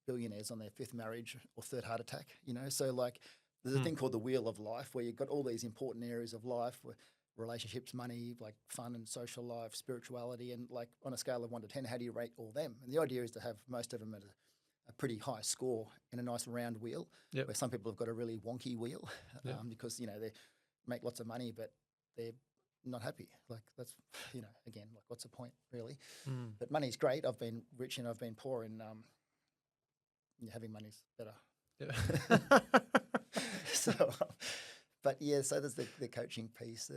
billionaires on their fifth marriage or third heart attack, you know. So like there's a thing called the wheel of life where you've got all these important areas of life, where relationships, money, like fun and social life, spirituality, and like on a scale of 1 to 10, how do you rate all them? And the idea is to have most of them at a pretty high score in a nice round wheel, where some people have got a really wonky wheel because, you know, they make lots of money, but they're not happy. Like that's, you know, again, like what's the point really? But money's great. I've been rich and I've been poor, and having money's better. Yeah. So, but yeah, so there's the coaching piece.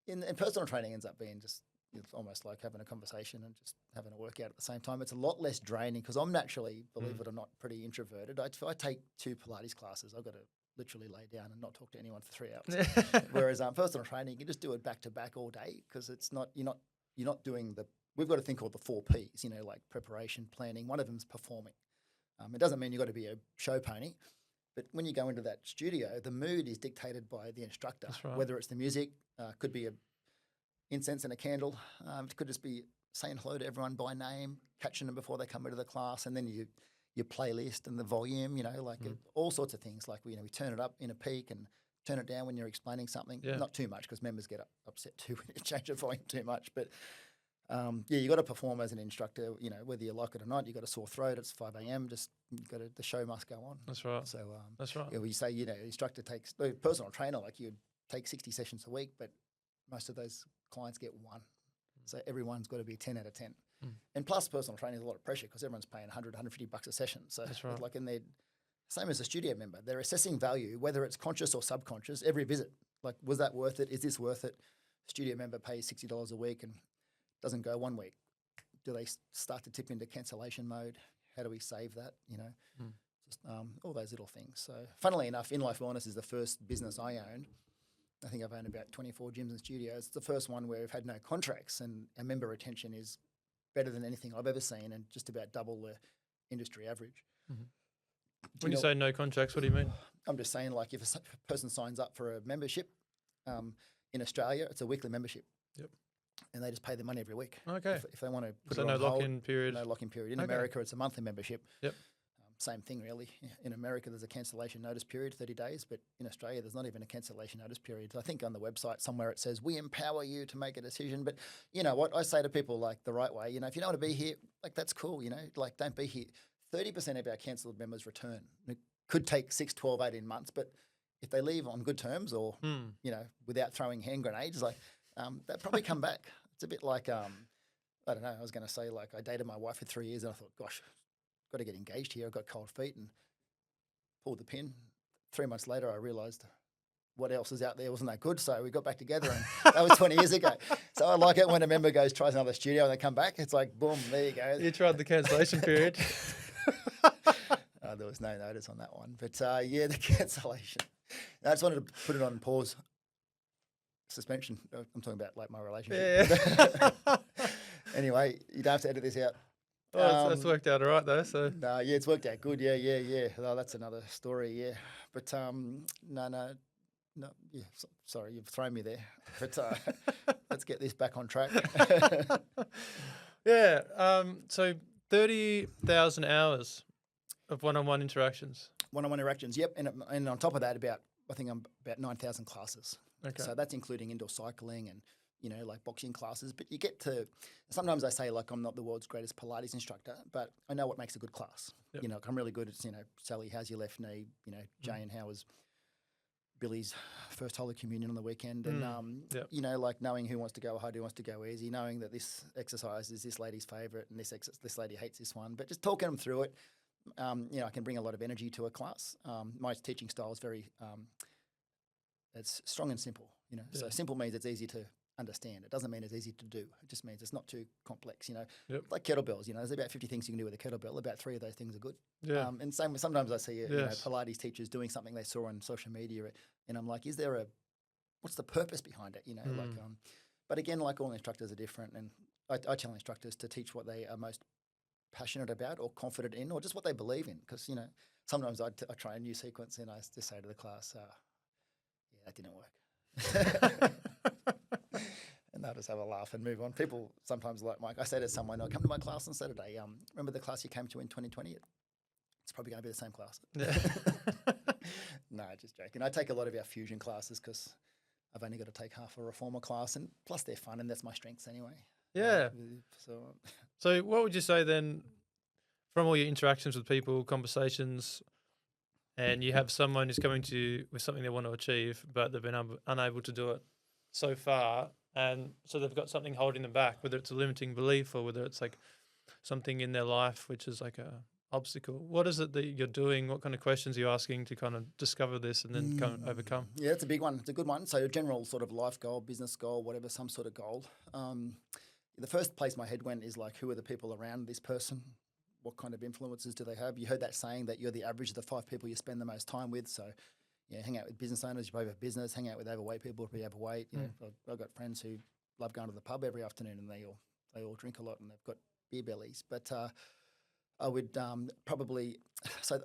And personal training ends up being just, it's almost like having a conversation and just having a workout at the same time. It's a lot less draining because I'm naturally, believe it or not, pretty introverted. If I take 2 Pilates classes, I've got to literally lay down and not talk to anyone for 3 hours. Whereas personal training, you can just do it back to back all day because it's not, you're not doing we've got a thing called the 4 Ps, you know, like preparation, planning. One of them's performing. It doesn't mean you've got to be a show pony, but when you go into that studio, the mood is dictated by the instructor. That's right. Whether it's the music, could be a incense and a candle. It could just be saying hello to everyone by name, catching them before they come into the class, and then your playlist and the volume, you know, like all sorts of things. Like, you know, we turn it up in a peak and turn it down when you're explaining something. Yeah. Not too much because members get upset too when you change the volume too much. But yeah, you got to perform as an instructor, you know, whether you like it or not. You got a sore throat. It's 5 a.m. Just the show must go on. That's right. So that's right. Yeah, we say, you know, instructor takes personal trainer, like you'd take 60 sessions a week, but most of those clients get 1. So everyone's got to be 10 out of 10. And plus personal training is a lot of pressure because everyone's paying $100, $150 a session. So that's right. Like, and they're same as a studio member. They're assessing value, whether it's conscious or subconscious, every visit. Like, was that worth it? Is this worth it? Studio member pays $60 a week and doesn't go 1 week. Do they start to tip into cancellation mode? How do we save that? You know, just all those little things. So funnily enough, inLIFE Wellness is the first business I owned. I think I've owned about 24 gyms and studios. It's the first one where we've had no contracts, and our member retention is better than anything I've ever seen and just about double the industry average. When you say no contracts, what do you mean? I'm just saying, like, if a person signs up for a membership in Australia, it's a weekly membership. Yep. And they just pay the money every week. Okay. If they want to put so it no on hold, lock-in period. No lock-in period. In Okay. America, it's a monthly membership. Yep. Same thing, really. In America, there's a cancellation notice period, 30 days, but in Australia, there's not even a cancellation notice period. So I think on the website somewhere it says, we empower you to make a decision. But you know what? I say to people, like, the right way, you know, if you don't want to be here, like, that's cool, you know, like, don't be here. 30% of our cancelled members return. It could take 6, 12, 18 months, but if they leave on good terms or, you know, without throwing hand grenades, like, they'll probably come back. It's a bit like, I don't know, I was going to say, like, I dated my wife for 3 years and I thought, gosh, got to get engaged here. I've got cold feet, and pulled the pin. 3 months later, I realised what else is out there wasn't that good. So we got back together, and that was 20 years ago. So I like it when a member tries another studio and they come back. It's like, boom, there you go. You tried the cancellation period. There was no notice on that one. But yeah, the cancellation. I just wanted to put it on pause. Suspension. I'm talking about, like, my relationship. Yeah. Anyway, you don't have to edit this out. Well, that's worked out all right, though. So No, yeah, it's worked out good. Yeah. Oh, that's another story. Yeah, but no. Yeah, sorry, you've thrown me there. But let's get this back on track. yeah. So 30,000 hours of one-on-one interactions. One-on-one interactions. Yep, and on top of that, I think I'm about 9,000 classes. Okay. So that's including indoor cycling and, you know, like boxing classes. But you get to, sometimes I say, like, I'm not the world's greatest Pilates instructor, but I know what makes a good class. Yep. You know, I'm really good at, you know, Sally, how's your left knee? You know, Jane, how was Billy's first Holy Communion on the weekend? And, Yep. you know, like knowing who wants to go hard, who wants to go easy, knowing that this exercise is this lady's favourite and this lady hates this one. But just talking them through it, you know, I can bring a lot of energy to a class. My teaching style is very, it's strong and simple, you know. Yeah. So simple means it's easy to understand. It doesn't mean it's easy to do. It just means it's not too complex, Yep. Like kettlebells, there's about 50 things you can do with a kettlebell. About 3 of those things are good. Yeah. And same with sometimes I see, Yes. Pilates teachers doing something they saw on social media, and I'm like, what's the purpose behind it? But again, like all instructors are different, and I tell instructors to teach what they are most passionate about or confident in, or just what they believe in. Because, sometimes I try a new sequence and I just say to the class, yeah, that didn't work. And they'll just have a laugh and move on. People sometimes like Mike. I say to someone, "I'll come to my class on Saturday. Remember the class you came to in 2020? It's probably going to be the same class." Yeah. No, just joking. I take a lot of our fusion classes because I've only got to take half a reformer class, and plus they're fun, and that's my strengths anyway. Yeah. So So what would you say then, from all your interactions with people, conversations, and you have someone who's coming to you with something they want to achieve, but they've been unable to do it so far, and so they've got something holding them back, whether it's a limiting belief or whether it's like something in their life which is like a obstacle. What is it that you're doing? What kind of questions are you asking to kind of discover this and then kind of overcome? Yeah, it's a big one. It's a good one. So a general sort of life goal, business goal, whatever, some sort of goal. The first place my head went is like, who are the people around this person? What kind of influences do they have? You heard that saying that you're the average of the 5 people you spend the most time with. So, hang out with business owners, you probably have business. Hang out with overweight people, probably overweight. I've got friends who love going to the pub every afternoon, and they all drink a lot, and they've got beer bellies. But I would probably so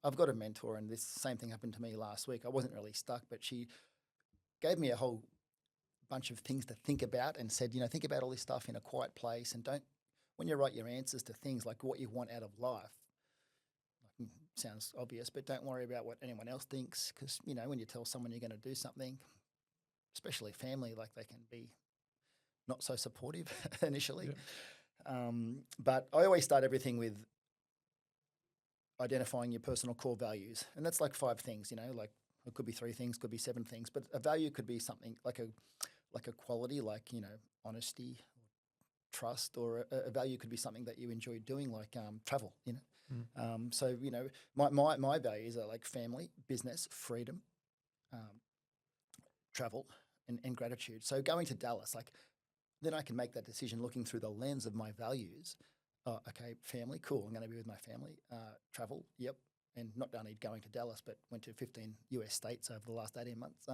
I've got a mentor, and this same thing happened to me last week. I wasn't really stuck, but she gave me a whole bunch of things to think about and said, think about all this stuff in a quiet place, and don't, when you write your answers to things like what you want out of life, sounds obvious, but don't worry about what anyone else thinks, because, when you tell someone you're going to do something, especially family, like they can be not so supportive initially. Yeah. But I always start everything with identifying your personal core values. And that's like 5 things, like it could be 3 things, could be 7 things, but a value could be something like a quality, like, honesty, trust, or a value could be something that you enjoy doing, like travel, So, my values are like family, business, freedom, travel, and gratitude. So going to Dallas, like, then I can make that decision looking through the lens of my values. Okay, family, cool. I'm going to be with my family. Travel, yep. And not only going to Dallas, but went to 15 US states over the last 18 months.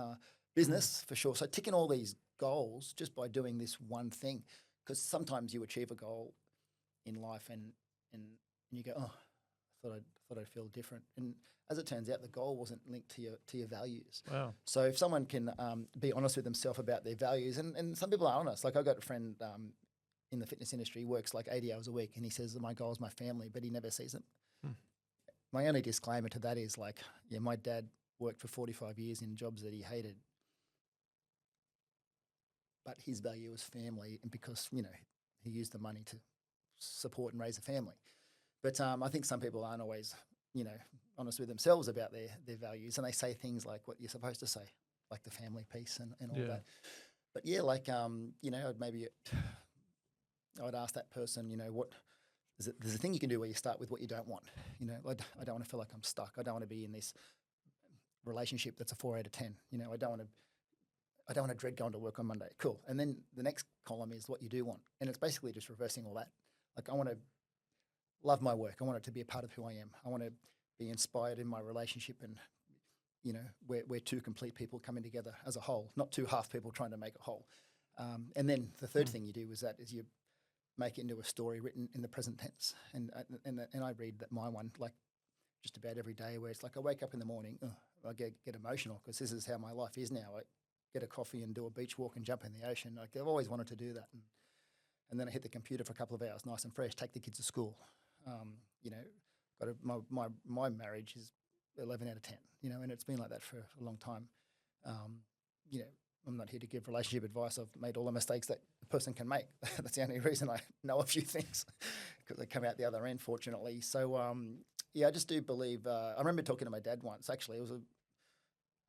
Business, for sure. So ticking all these goals just by doing this one thing, because sometimes you achieve a goal in life and you go, oh, I thought I'd feel different. And as it turns out, the goal wasn't linked to your values. Wow. So if someone can be honest with themselves about their values, and some people are honest. Like, I've got a friend in the fitness industry, works like 80 hours a week, and he says my goal is my family, but he never sees them. My only disclaimer to that is like, yeah, my dad worked for 45 years in jobs that he hated, but his value was family, and because, he used the money to support and raise a family. But I think some people aren't always, honest with themselves about their values, and they say things like what you're supposed to say, like the family piece and all that. But yeah, like, I'd ask that person, what there's a thing you can do where you start with what you don't want. I don't want to feel like I'm stuck. I don't want to be in this relationship that's a 4 out of 10. I don't want to dread going to work on Monday. Cool. And then the next column is what you do want. And it's basically just reversing all that. Like, I want to love my work. I want it to be a part of who I am. I want to be inspired in my relationship, and, we're 2 complete people coming together as a whole, not 2 half people trying to make a whole. And then the third thing you do is you make it into a story written in the present tense. And I read that my one, like, just about every day, where it's like I wake up in the morning, I get emotional because this is how my life is now. I get a coffee and do a beach walk and jump in the ocean. Like, I've always wanted to do that. And then I hit the computer for a couple of hours, nice and fresh, take the kids to school. My marriage is 11 out of 10, and it's been like that for a long time. I'm not here to give relationship advice. I've made all the mistakes that a person can make. That's the only reason I know a few things, because they come out the other end, fortunately. So, I just do believe, I remember talking to my dad once, actually. It was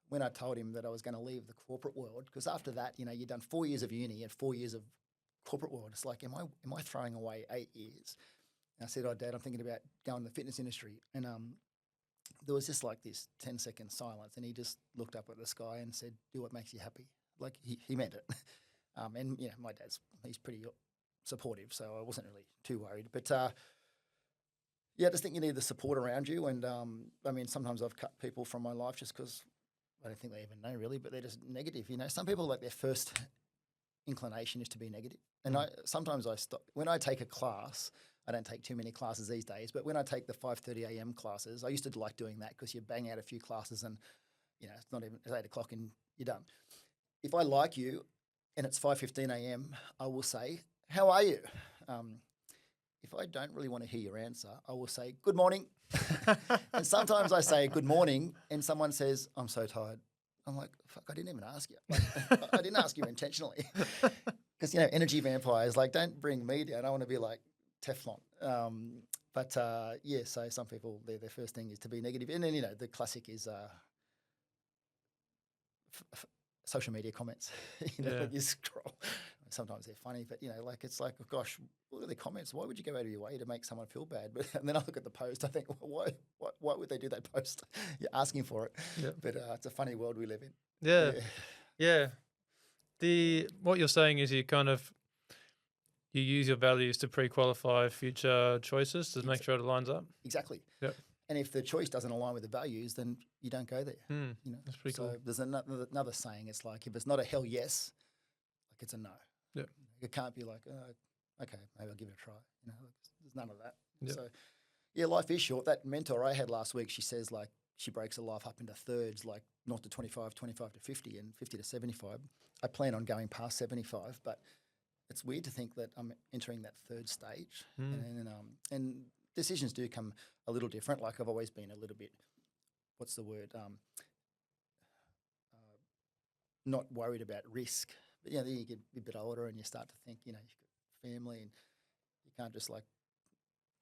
when I told him that I was going to leave the corporate world, because after that, you've done 4 years of uni and 4 years of corporate world. It's like, am I throwing away 8 years? And I said, oh, Dad, I'm thinking about going to the fitness industry. And there was just like this 10-second silence, and he just looked up at the sky and said, do what makes you happy. Like, he meant it. And my he's pretty supportive, so I wasn't really too worried. But I just think you need the support around you. And sometimes I've cut people from my life just because I don't think they even know really, but they're just negative. Some people, like, their first inclination is to be negative. And sometimes I stop when I take a class. I don't take too many classes these days, but when I take the 5:30 a.m. classes, I used to like doing that because you bang out a few classes and it's not even 8 o'clock and you're done. If I like you and it's 5:15 a.m., I will say, "How are you?" If I don't really want to hear your answer, I will say, "Good morning." And sometimes I say, "Good morning," and someone says, "I'm so tired." I'm like, "Fuck, I didn't even ask you. Like, I didn't ask you intentionally." Because, energy vampires, like, don't bring me down. I want to be like Teflon. So some people, their first thing is to be negative. And then, the classic is social media comments. When you scroll, sometimes they're funny, but it's like, oh, gosh, look at the comments. Why would you go out of your way to make someone feel bad? And then I look at the post, I think, well, why would they do that post? You're asking for it. Yeah. But it's a funny world we live in. Yeah. What you're saying is you use your values to pre-qualify future choices to make sure it lines up. Exactly. Yep. And if the choice doesn't align with the values, then you don't go there. That's pretty cool. So there's another saying. It's like, if it's not a hell yes, like, it's a no. Yeah. It can't be like, okay, maybe I'll give it a try. There's none of that. Yep. So life is short. That mentor I had last week, she says, like, she breaks her life up into thirds, like 0 to 25, 25 to 50, and 50 to 75. I plan on going past 75, but it's weird to think that I'm entering that third stage. And decisions do come a little different. Like, I've always been a little bit, what's the word? Not worried about risk. But then you get a bit older and you start to think, you've got family and you can't just, like,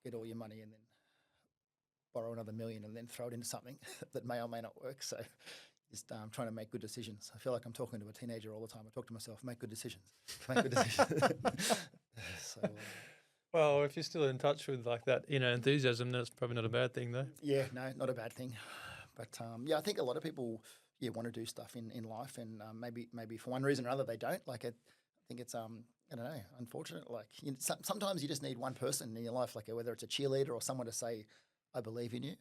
get all your money and then borrow another $1 million and then throw it into something that may or may not work. So just trying to make good decisions. I feel like I'm talking to a teenager all the time. I talk to myself, make good decisions. Make good decisions. Well, if you're still in touch with, like, that enthusiasm, that's probably not a bad thing, though. Yeah, no, not a bad thing. But I think a lot of people want to do stuff in life, and maybe for one reason or another they don't. Like, I think it's I don't know, unfortunate. Like, sometimes you just need one person in your life, like, whether it's a cheerleader or someone to say, "I believe in you."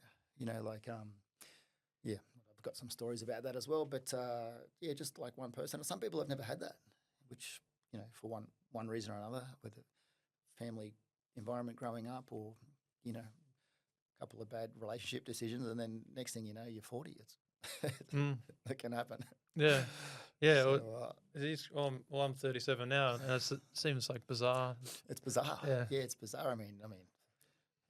I've got some stories about that as well. But just like one person. Some people have never had that, which for one reason or another, whether family environment growing up or a couple of bad relationship decisions, and then next thing you know, you're 40. That can happen. Yeah. I'm 37 now, and it seems like bizarre. It's bizarre. Yeah, it's bizarre. I mean,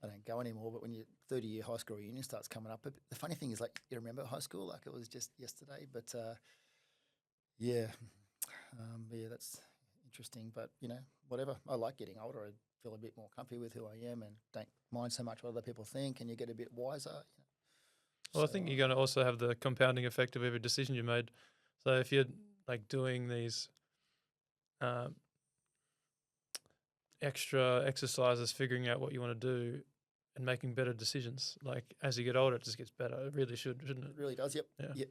I don't go anymore, but when your 30-year high school reunion starts coming up, the funny thing is, like, you remember high school like it was just yesterday. But that's interesting. But whatever. I like getting older. I feel a bit more comfy with who I am and don't mind so much what other people think, and you get a bit wiser. Well, I think you're going to also have the compounding effect of every decision you made. So if you're, like, doing these extra exercises, figuring out what you want to do and making better decisions, like, as you get older, it just gets better. It really should, shouldn't it? It really does, yep. Yeah.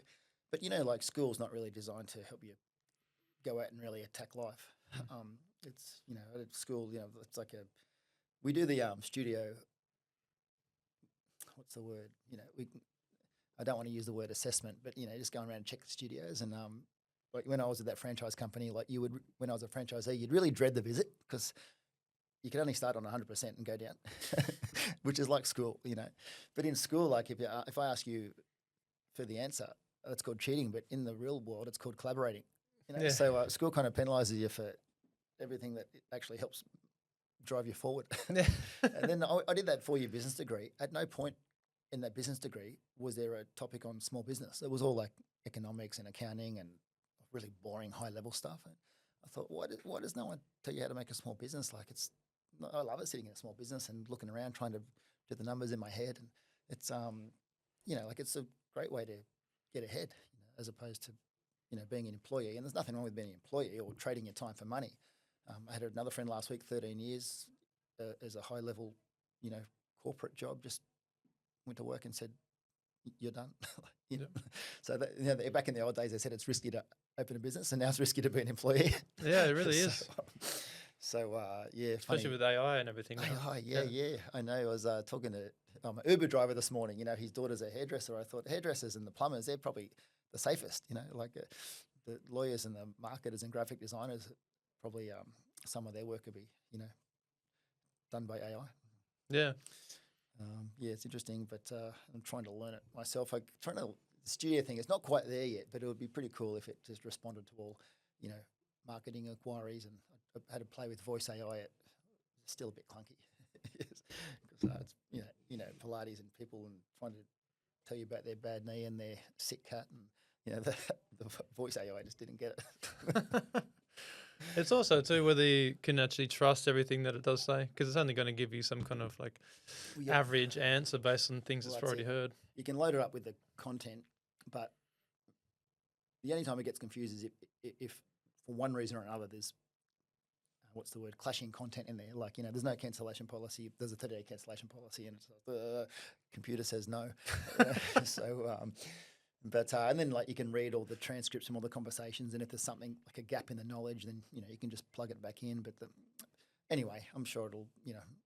But, like, school's not really designed to help you go out and really attack life. It's, at school, it's like we do the studio, what's the word? I don't want to use the word assessment, but, just going around and check the studios. And like, when I was at that franchise company, like, when I was a franchisee, you'd really dread the visit because you can only start on 100% and go down, which is like school, But in school, like, if I ask you for the answer, that's called cheating. But in the real world, it's called collaborating. Yeah. So school kind of penalises you for everything that actually helps drive you forward. And then I did that 4-year business degree. At no point in that business degree was there a topic on small business. It was all like economics and accounting and really boring high-level stuff. And I thought, why does no one tell you how to make a small business? Like, I love it sitting in a small business and looking around trying to do the numbers in my head. And it's, like, it's a great way to get ahead, as opposed to, being an employee. And there's nothing wrong with being an employee or trading your time for money. I had another friend last week, 13 years as a high-level, corporate job, just went to work and said, you're done. You know? Yep. So that, back in the old days, they said it's risky to open a business, and now it's risky to be an employee. Yeah, it really so, is. Yeah, Especially funny. with AI and everything. now. Yeah. I know. I was talking to an Uber driver this morning. His daughter's a hairdresser. I thought hairdressers and the plumbers, they're probably the safest. Like the lawyers and the marketers and graphic designers, probably some of their work could be, done by AI. Yeah. Yeah, it's interesting, but I'm trying to learn it myself. The studio thing is not quite there yet, but it would be pretty cool if it just responded to all, marketing inquiries, and I had to play with voice AI. It's still a bit clunky because it's Pilates and people and trying to tell you about their bad knee and their sick cat, and the voice AI just didn't get it. It's also too whether you can actually trust everything that it does say, because it's only going to give you some kind of like average answer based on things it's already heard. You can load it up with the content, but the only time it gets confused is if for one reason or another there's clashing content in there. Like, there's no cancellation policy. There's a 30-day cancellation policy, and it's like, the computer says no. And then like you can read all the transcripts from all the conversations, and if there's something like a gap in the knowledge, then you can just plug it back in. But anyway, I'm sure it'll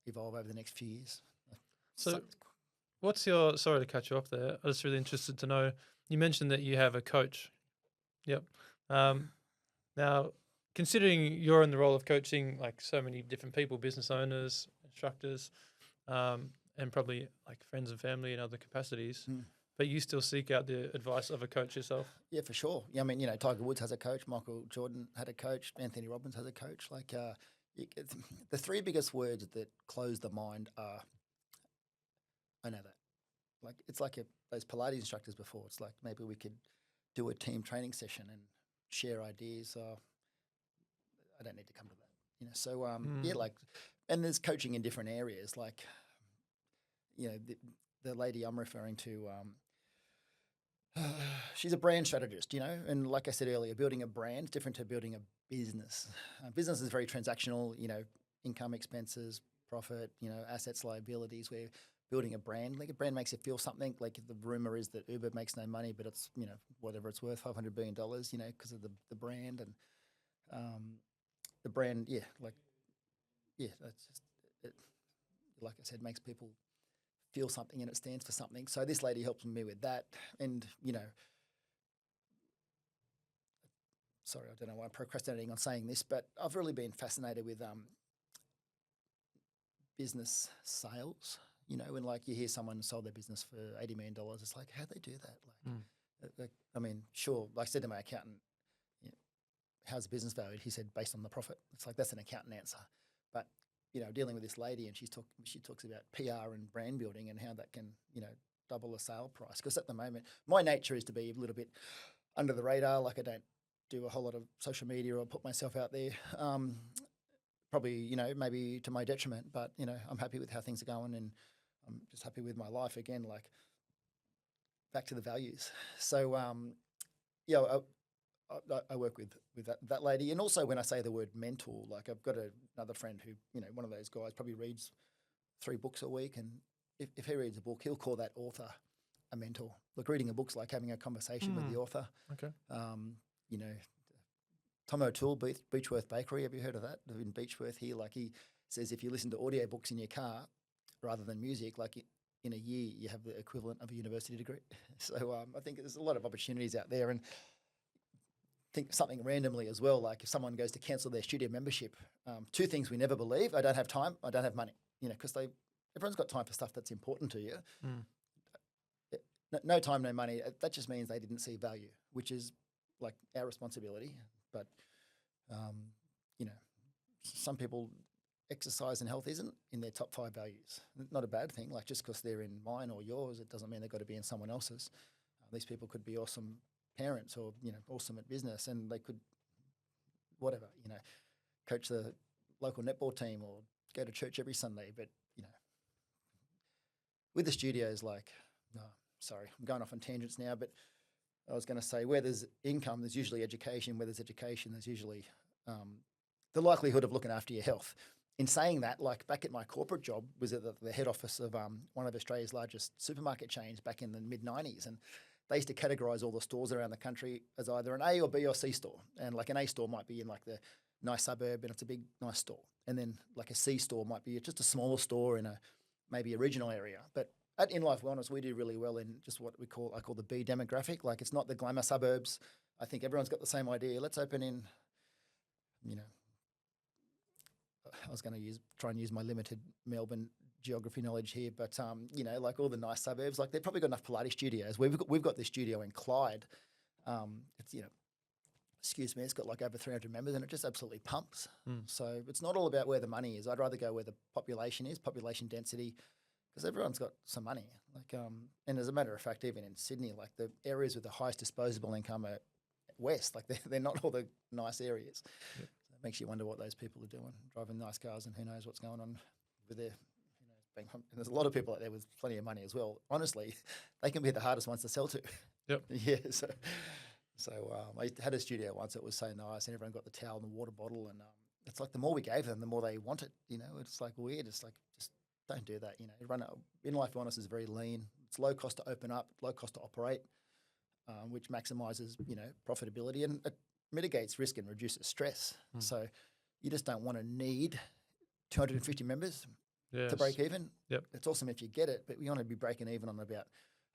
evolve over the next few years. So, what's your? Sorry to cut you off there. I was really interested to know. You mentioned that you have a coach. Yep. Now, considering you're in the role of coaching like so many different people, business owners, instructors, and probably like friends and family in other capacities. But you still seek out the advice of a coach yourself? Yeah, for sure. Yeah, I mean, Tiger Woods has a coach. Michael Jordan had a coach. Anthony Robbins has a coach. Like, the three biggest words that close the mind are, I know that. Like, it's like those Pilates instructors before. It's like maybe we could do a team training session and share ideas. I don't need to come to that. So, yeah, like, and there's coaching in different areas. Like, the lady I'm referring to, she's a brand strategist, and like I said earlier, building a brand is different to building a business. Business is very transactional, income, expenses, profit, assets, liabilities. We're building a brand. Like a brand makes you feel something. Like the rumor is that Uber makes no money, but it's, whatever it's worth, $500 billion, because of the brand. And the brand, that's just, like I said, makes people feel something, and it stands for something. So this lady helps me with that. And, sorry, I don't know why I'm procrastinating on saying this, but I've really been fascinated with business sales, when like you hear someone sold their business for $80 million, it's like, how'd they do that? Like, I mean, sure, like I said to my accountant, how's the business valued? He said, based on the profit. It's like, that's an accountant answer. But dealing with this lady, and she talks about PR and brand building and how that can, double a sale price. Because at the moment, my nature is to be a little bit under the radar. Like I don't do a whole lot of social media or put myself out there. Probably, maybe to my detriment. But I'm happy with how things are going, and I'm just happy with my life again. Like back to the values. So I work with that lady. And also when I say the word mentor, like I've got another friend who, one of those guys probably reads 3 books a week. And if he reads a book, he'll call that author a mentor. Look, reading a book's like having a conversation with the author. Okay. Tom O'Toole, Beechworth Bakery, have you heard of that? In Beechworth here, like he says if you listen to audiobooks in your car rather than music, like in a year you have the equivalent of a university degree. So I think there's a lot of opportunities out there. And think something randomly as well, like if someone goes to cancel their studio membership, 2 things we never believe: I don't have time, I don't have money. Because everyone's got time for stuff that's important to you. No time, no money. That just means they didn't see value, which is like our responsibility. But some people, exercise and health isn't in their top 5 values. Not a bad thing. Like just because they're in mine or yours, it doesn't mean they've got to be in someone else's. These people could be awesome parents or awesome at business, and they could whatever coach the local netball team or go to church every Sunday. But with the studios, like, sorry, I'm going off on tangents now, but I was going to say, where there's income, there's usually education. Where there's education, there's usually the likelihood of looking after your health. in saying that, like back at my corporate job was at the head office of one of Australia's largest supermarket chains back in the mid-90s. And they used to categorize all the stores around the country as either an A or B or C store. And like an A store might be in like the nice suburb and it's a big, nice store. And then like a C store might be just a smaller store in maybe a regional area. But at inLIFE Wellness, we do really well in just what I call the B demographic. Like it's not the glamour suburbs. I think everyone's got the same idea. Let's open in, I was going to try and use my limited Melbourne geography knowledge here, but like all the nice suburbs, like they've probably got enough Pilates studios. We've got this studio in Clyde. It's excuse me, it's got like over 300 members and it just absolutely pumps. So it's not all about where the money is. I'd rather go where the population is, population density, because everyone's got some money. Like and as a matter of fact, even in Sydney, like the areas with the highest disposable income are west. Like they're not all the nice areas. Yep. So it makes you wonder what those people are doing, driving nice cars, and who knows what's going on with their. And there's a lot of people out there with plenty of money as well. Honestly, they can be the hardest ones to sell to. Yep. Yeah. So I had a studio once. It was so nice, and everyone got the towel and the water bottle, and it's like the more we gave them, the more they wanted. It's like weird. It's like just don't do that. inLIFE Wellness is very lean. It's low cost to open up, low cost to operate, which maximizes profitability and it mitigates risk and reduces stress. So you just don't want to need 250 members. Yes. To break even. Yep. It's awesome if you get it, but we want to be breaking even on about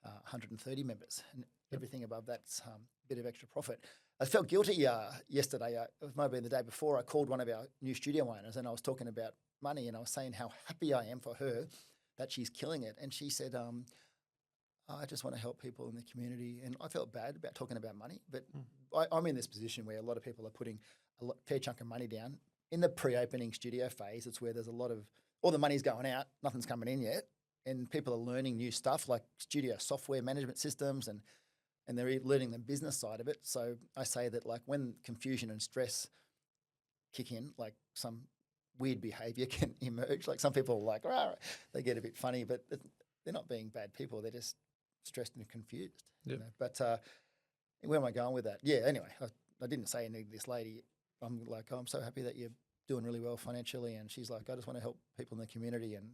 130 members, and everything above that's a bit of extra profit. I felt guilty yesterday. It might have been the day before. I called one of our new studio owners, and I was talking about money, and I was saying how happy I am for her that she's killing it. And she said, "I just want to help people in the community," and I felt bad about talking about money, but I'm in this position where a lot of people are putting a fair chunk of money down in the pre-opening studio phase. It's where there's a lot of all the money's going out, nothing's coming in yet, and people are learning new stuff like studio software management systems, and they're learning the business side of it. So I say that like when confusion and stress kick in, like some weird behaviour can emerge. Like some people are like, they get a bit funny, but they're not being bad people. They're just stressed and confused. Yep. But where am I going with that? Yeah, anyway, I didn't say anything to this lady. I'm like, I'm so happy that you're doing really well financially, and she's like, I just want to help people in the community, and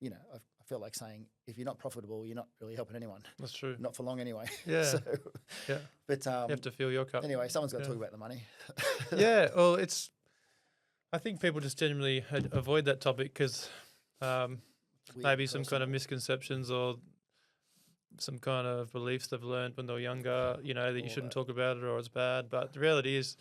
I feel like saying if you're not profitable, you're not really helping anyone. That's true. Not for long anyway. Yeah. Yeah. But you have to fill your cup. Anyway, someone's got to talk about the money. Yeah. Well, I think people just generally avoid that topic because maybe some kind of misconceptions or some kind of beliefs they've learned when they were younger, that you shouldn't talk about it or it's bad. But the reality is,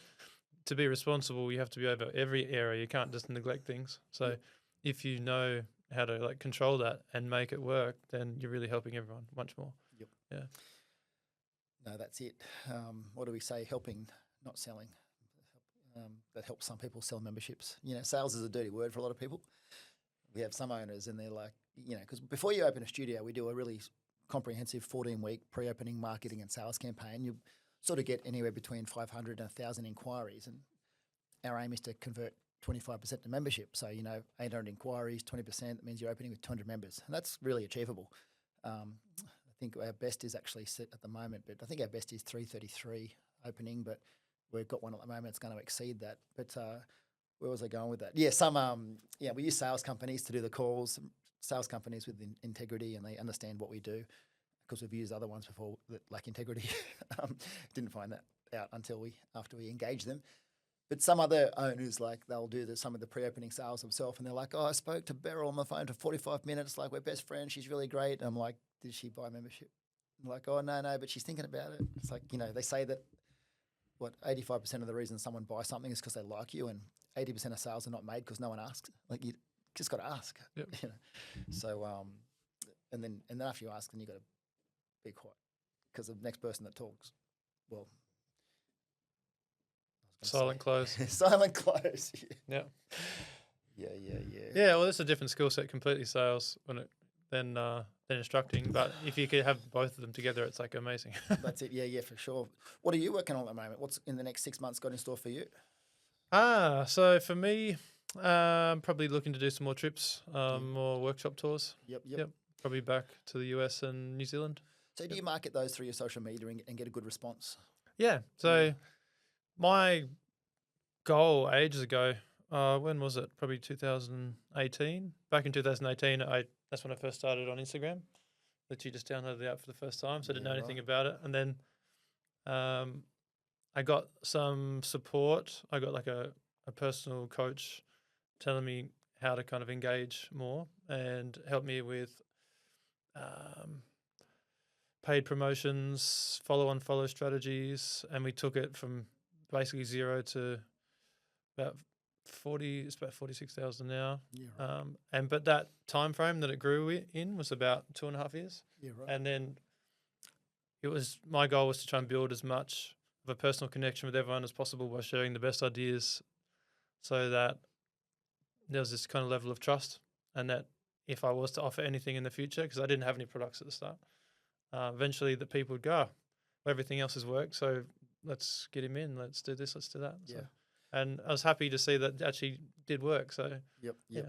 to be responsible, you have to be over every area. You can't just neglect things. So if you know how to control that and make it work, then you're really helping everyone much more. Yep. Yeah. No, that's it. What do we say? Helping, not selling. That helps some people sell memberships. Sales is a dirty word for a lot of people. We have some owners and they're like, because before you open a studio, we do a really comprehensive 14-week pre-opening marketing and sales campaign. You sort of get anywhere between 500 and 1,000 inquiries, and our aim is to convert 25% to membership. So 800 inquiries, 20%. That means you're opening with 200 members, and that's really achievable. I think our best is actually set at the moment, but I think our best is 333 opening, but we've got one at the moment that's going to exceed that. But where was I going with that? Yeah, we use sales companies to do the calls. Sales companies with integrity, and they understand what we do, because we've used other ones before that lack integrity. Didn't find that out until after we engaged them. But some other owners, they'll do some of the pre-opening sales themselves, and they're like, I spoke to Beryl on the phone for 45 minutes, we're best friends, she's really great. And I'm like, did she buy membership? I'm like, oh, no, but she's thinking about it. It's like, they say that 85% of the reason someone buys something is because they like you, and 80% of sales are not made because no one asks. You just got to ask. Yep. So and then after you ask, then you got to be quiet, because the next person that talks, well, silent close. Silent close. Yeah. Yeah. Yeah. Well, it's a different skill set completely, sales than instructing. But if you could have both of them together, it's amazing. That's it. Yeah, for sure. What are you working on at the moment? What's in the next 6 months got in store for you? So for me, probably looking to do some more trips, more workshop tours. Yep. Probably back to the US and New Zealand. So do you market those through your social media and get a good response? Yeah. So my goal ages ago when was it? Probably 2018. Back in 2018, that's when I first started on Instagram. That you just downloaded the app for the first time, so I didn't know anything about it. And then I got some support. I got like a personal coach telling me how to kind of engage more and help me with paid promotions, follow strategies, and we took it from basically zero to about 40. It's about 46,000 now. Yeah, right. But that time frame that it grew in was about 2.5 years. Yeah, right. And then my goal was to try and build as much of a personal connection with everyone as possible by sharing the best ideas, so that there was this kind of level of trust, and that if I was to offer anything in the future, because I didn't have any products at the start, eventually the people would go, well, everything else has worked, so let's get him in, let's do this, let's do that. Yeah. So, and I was happy to see that it actually did work. So Yep. yeah.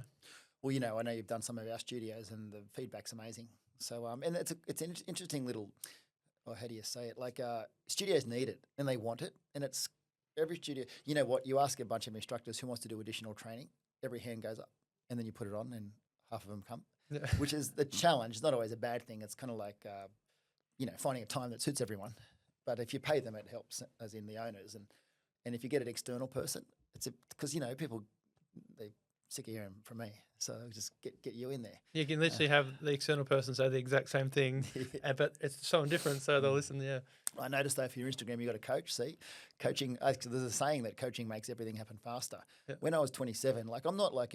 Well, you know, I know you've done some of our studios, and the feedback's amazing. So, and it's an interesting little, or how do you say it? Like, studios need it and they want it, and it's every studio. You know what? You ask a bunch of instructors who wants to do additional training, every hand goes up, and then you put it on, and half of them come, Yeah. which is the challenge. It's not always a bad thing. It's kind of like, you know, finding a time that suits everyone. But if you pay them, it helps, as in the owners, and if you get an external person, it's because you know people they sick of hearing from me, so just get you in there. You can literally have the external person say the exact same thing, but it's someone different, so they'll listen. Yeah. I noticed though for your Instagram, you got a coach. See, coaching. There's a saying that coaching makes everything happen faster. Yep. When I was 27, like I'm not like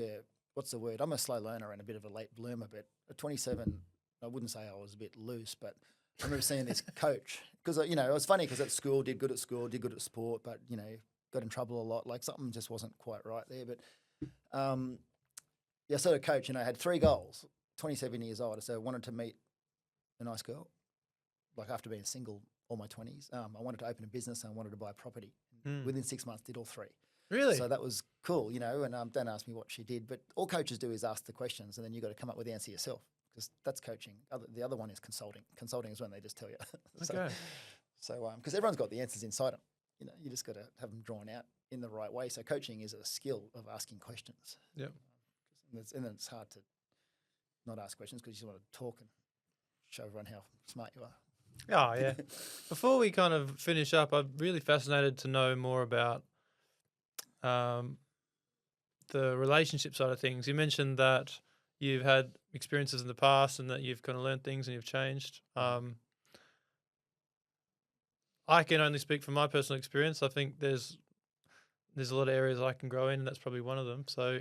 what's the word? I'm a slow learner and a bit of a late bloomer. But at 27, I wouldn't say I was a bit loose, but I remember seeing this coach because you know it was funny because at school did good at school, did good at sport, but you know got in trouble a lot. Like something just wasn't quite right there. But yeah, so a coach, and I had 3 goals. 27 years old, so I wanted to meet a nice girl, like after being single all my 20s. I wanted to open a business and I wanted to buy a property. Within 6 months, did all 3. Really? So that was cool, you know, and don't ask me what she did, but all coaches do is ask the questions and then you got to come up with the answer yourself because that's coaching. The other one is consulting. Consulting is when they just tell you. Okay. So, because everyone's got the answers inside them. You know, you just got to have them drawn out in the right way. So coaching is a skill of asking questions. Yeah. And then it's hard to not ask questions because you just want to talk and show everyone how smart you are. Oh, yeah. Before we kind of finish up, I'm really fascinated to know more about the relationship side of things. You mentioned that you've had experiences in the past and that you've kind of learned things and you've changed. I can only speak from my personal experience. I think there's a lot of areas I can grow in, and that's probably one of them. So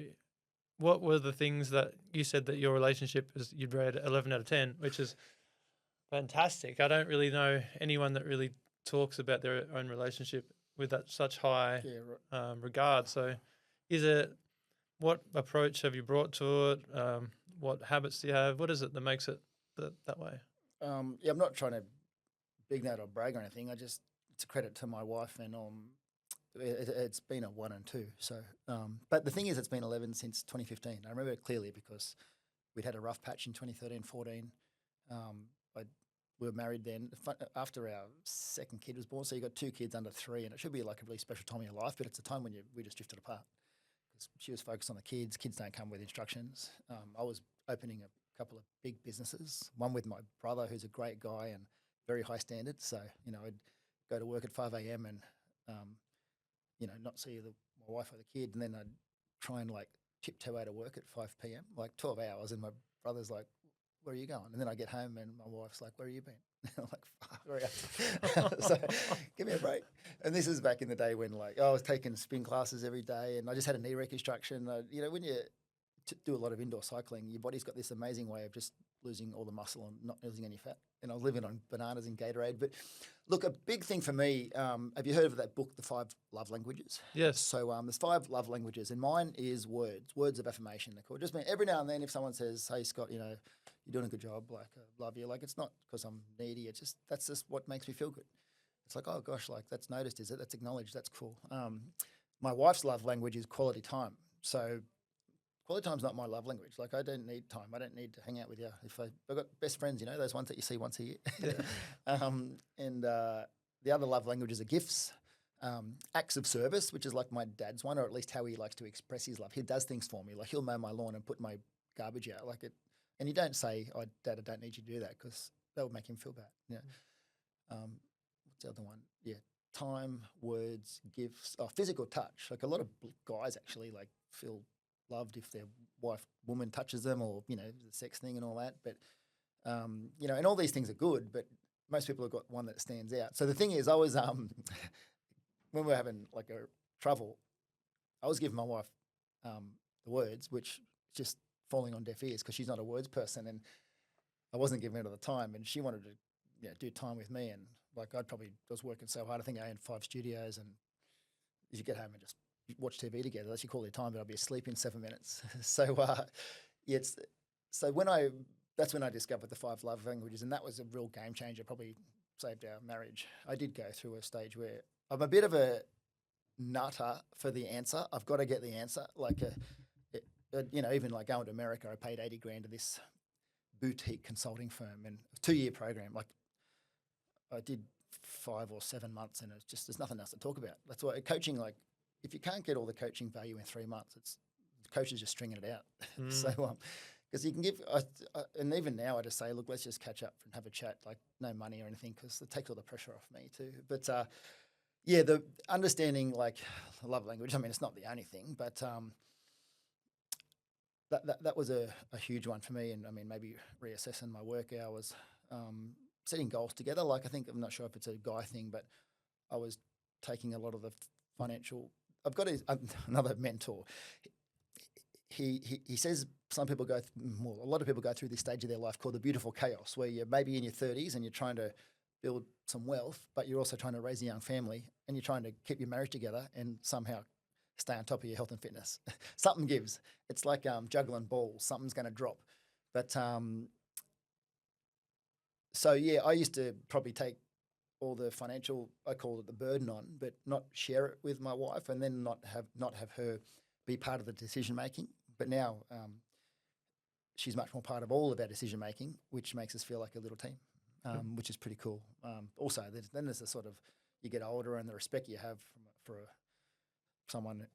what were the things that you said that your relationship is, you'd rate 11 out of 10, which is fantastic. I don't really know anyone that really talks about their own relationship with that such high regard. So what approach have you brought to it? What habits do you have? What is it that makes it that way? Yeah, I'm not trying to big note or brag or anything. It's a credit to my wife, and it's been a 1 and 2. So, but the thing is, it's been 11 since 2015. I remember it clearly because we'd had a rough patch in 2013, 14. We were married then after our second kid was born. So you got 2 kids under 3, and it should be like a really special time in your life. But it's a time when we just drifted apart because she was focused on the kids. Kids don't come with instructions. I was opening a couple of big businesses. One with my brother, who's a great guy and very high standards. So you know, I'd go to work at 5 a.m. and you know, not see my wife or the kid, and then I'd try and like tiptoe out of work at 5 p.m. like 12 hours, and my brother's like, "Where are you going?" And then I get home and my wife's like, "Where have you been?" I'm like, "Fuck, hurry up." So give me a break. And this is back in the day when like I was taking spin classes every day, and I just had a knee reconstruction. You know, when you do a lot of indoor cycling, your body's got this amazing way of just losing all the muscle and not losing any fat. And I was living on bananas and Gatorade. But look, a big thing for me, have you heard of that book, The 5 Love Languages? Yes. So there's 5 love languages, and mine is words of affirmation. They're called. Just mean every now and then if someone says, "Hey, Scott, you know, you're doing a good job, like, love you," like, it's not because I'm needy. It's just, that's just what makes me feel good. It's like, oh gosh, like that's noticed, is it? That's acknowledged. That's cool. My wife's love language is quality time. So quality time's not my love language. Like, I don't need time. I don't need to hang out with you. I've got best friends, you know, those ones that you see once a year. Yeah. And the other love languages are gifts. acts of service, which is like my dad's one, or at least how he likes to express his love. He does things for me, like he'll mow my lawn and put my garbage out, like it. And you don't say, "Oh, Dad, I don't need you to do that," because that would make him feel bad. Yeah. What's the other one? Yeah, time, words, gifts, physical touch. Like a lot of guys actually like feel loved if their woman touches them, or the sex thing and all that. But and all these things are good, but most people have got one that stands out. So the thing is, I was when we were having like a travel, I was giving my wife the words, which just falling on deaf ears because she's not a words person, and I wasn't giving it at the time, and she wanted to do time with me, and like I was working so hard. I think I had 5 studios, and you get home and just watch TV together. That's you call it time, but I'll be asleep in 7 minutes. So that's when I discovered the 5 love languages, and that was a real game changer. Probably saved our marriage. I did go through a stage where I'm a bit of a nutter for the answer. I've got to get the answer. Like, even like going to America, I paid 80 grand to this boutique consulting firm and a 2-year program. Like, I did 5 or 7 months, and it's just there's nothing else to talk about. That's why coaching, like, if you can't get all the coaching value in 3 months, the coach is just stringing it out. So, because you can give, and even now I just say, look, let's just catch up and have a chat. Like, no money or anything, because it takes all the pressure off me too. But the understanding like love language. I mean, it's not the only thing, but that was a huge one for me. And I mean, maybe reassessing my work hours, setting goals together. Like, I think, I'm not sure if it's a guy thing, but I was taking a lot of the financial. I've got another mentor. He says a lot of people go through this stage of their life called the beautiful chaos, where you're maybe in your 30s and you're trying to build some wealth, but you're also trying to raise a young family, and you're trying to keep your marriage together and somehow stay on top of your health and fitness. Something gives. It's like juggling balls. Something's going to drop. But I used to probably take all the financial, I call it the burden on, but not share it with my wife, and then not have her be part of the decision making. But now she's much more part of all of our decision making, which makes us feel like a little team, which is pretty cool. Also, then there's the sort of, you get older and the respect you have for someone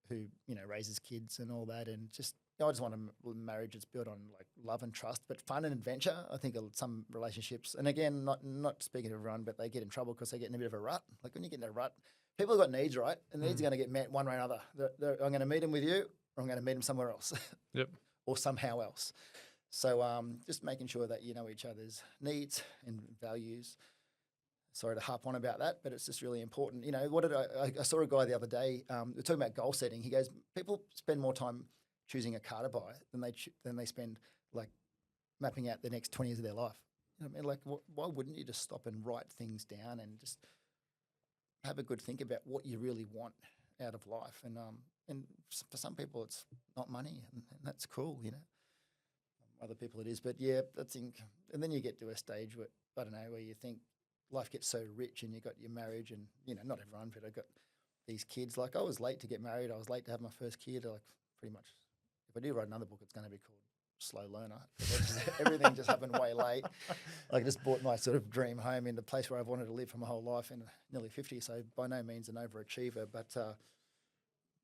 who raises kids and all that, and just I just want a marriage that's built on like love and trust, but fun and adventure. I think some relationships, and again, not speaking to everyone, but they get in trouble because they get in a bit of a rut. Like, when you get in a rut, people have got needs, right? And the needs are going to get met one way or another. I'm going to meet them with you, or I'm going to meet them somewhere else. Yep. Or somehow else. So just making sure that you know each other's needs and values. Sorry to harp on about that, but it's just really important. I saw a guy the other day, we're talking about goal setting. He goes, people spend more time choosing a car to buy than they spend like mapping out the next 20 years of their life. You know what I mean? Like, why wouldn't you just stop and write things down and just have a good think about what you really want out of life? And for some people, it's not money, and that's cool, Other people it is, but yeah, I think, and then you get to a stage where, I don't know, where you think life gets so rich, and you got your marriage, and not everyone, but I got these kids. Like, I was late to get married. I was late to have my first kid. Like, pretty much, if I do write another book, it's going to be called Slow Learner. Everything just happened way late. Like, I just bought my sort of dream home in the place where I've wanted to live for my whole life, in nearly 50. So by no means an overachiever, but I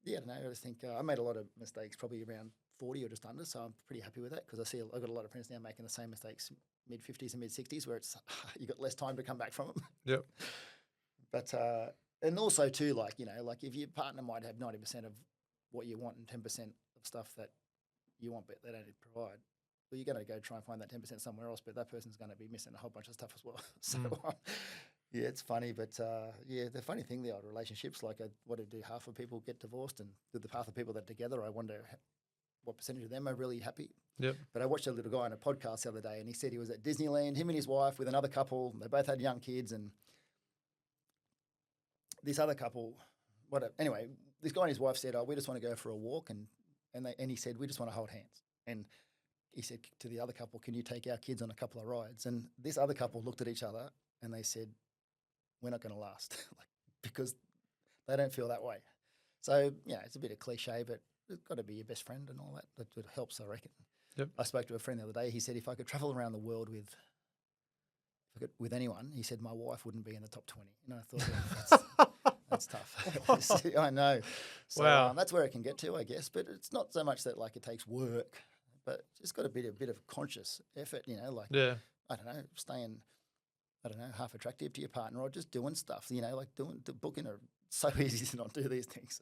don't know. I just think I made a lot of mistakes, probably around 40 or just under. So I'm pretty happy with that, because I see I've got a lot of friends now making the same mistakes mid-50s and mid-60s, where it's you got less time to come back from them. Yep. But and also too, like like if your partner might have 90% of what you want and 10% of stuff that you want, but they don't provide, well, you're going to go try and find that 10% somewhere else, but that person's going to be missing a whole bunch of stuff as well. So yeah, it's funny, but the funny thing, the old relationships, like what do half of people get divorced, and the half of people that are together, I wonder what percentage of them are really happy. Yep. But I watched a little guy on a podcast the other day, and he said he was at Disneyland, him and his wife with another couple. They both had young kids, and this other couple, anyway, this guy and his wife said, "Oh, we just want to go for a walk," and he said, "We just want to hold hands." And he said to the other couple, "Can you take our kids on a couple of rides?" And this other couple looked at each other and they said, "We're not going to last," because they don't feel that way. So it's a bit of cliche, but it's got to be your best friend and all that. That helps, I reckon. Yep. I spoke to a friend the other day. He said, if I could travel around the world with with anyone. He said my wife wouldn't be in the top 20. And I thought, well, that's tough. I know. So Wow. that's where it can get to, I guess. But it's not so much that like it takes work, but it's got a bit of conscious effort, like Yeah. I don't know, staying, I don't know, half attractive to your partner or just doing stuff, like booking are so easy to not do these things.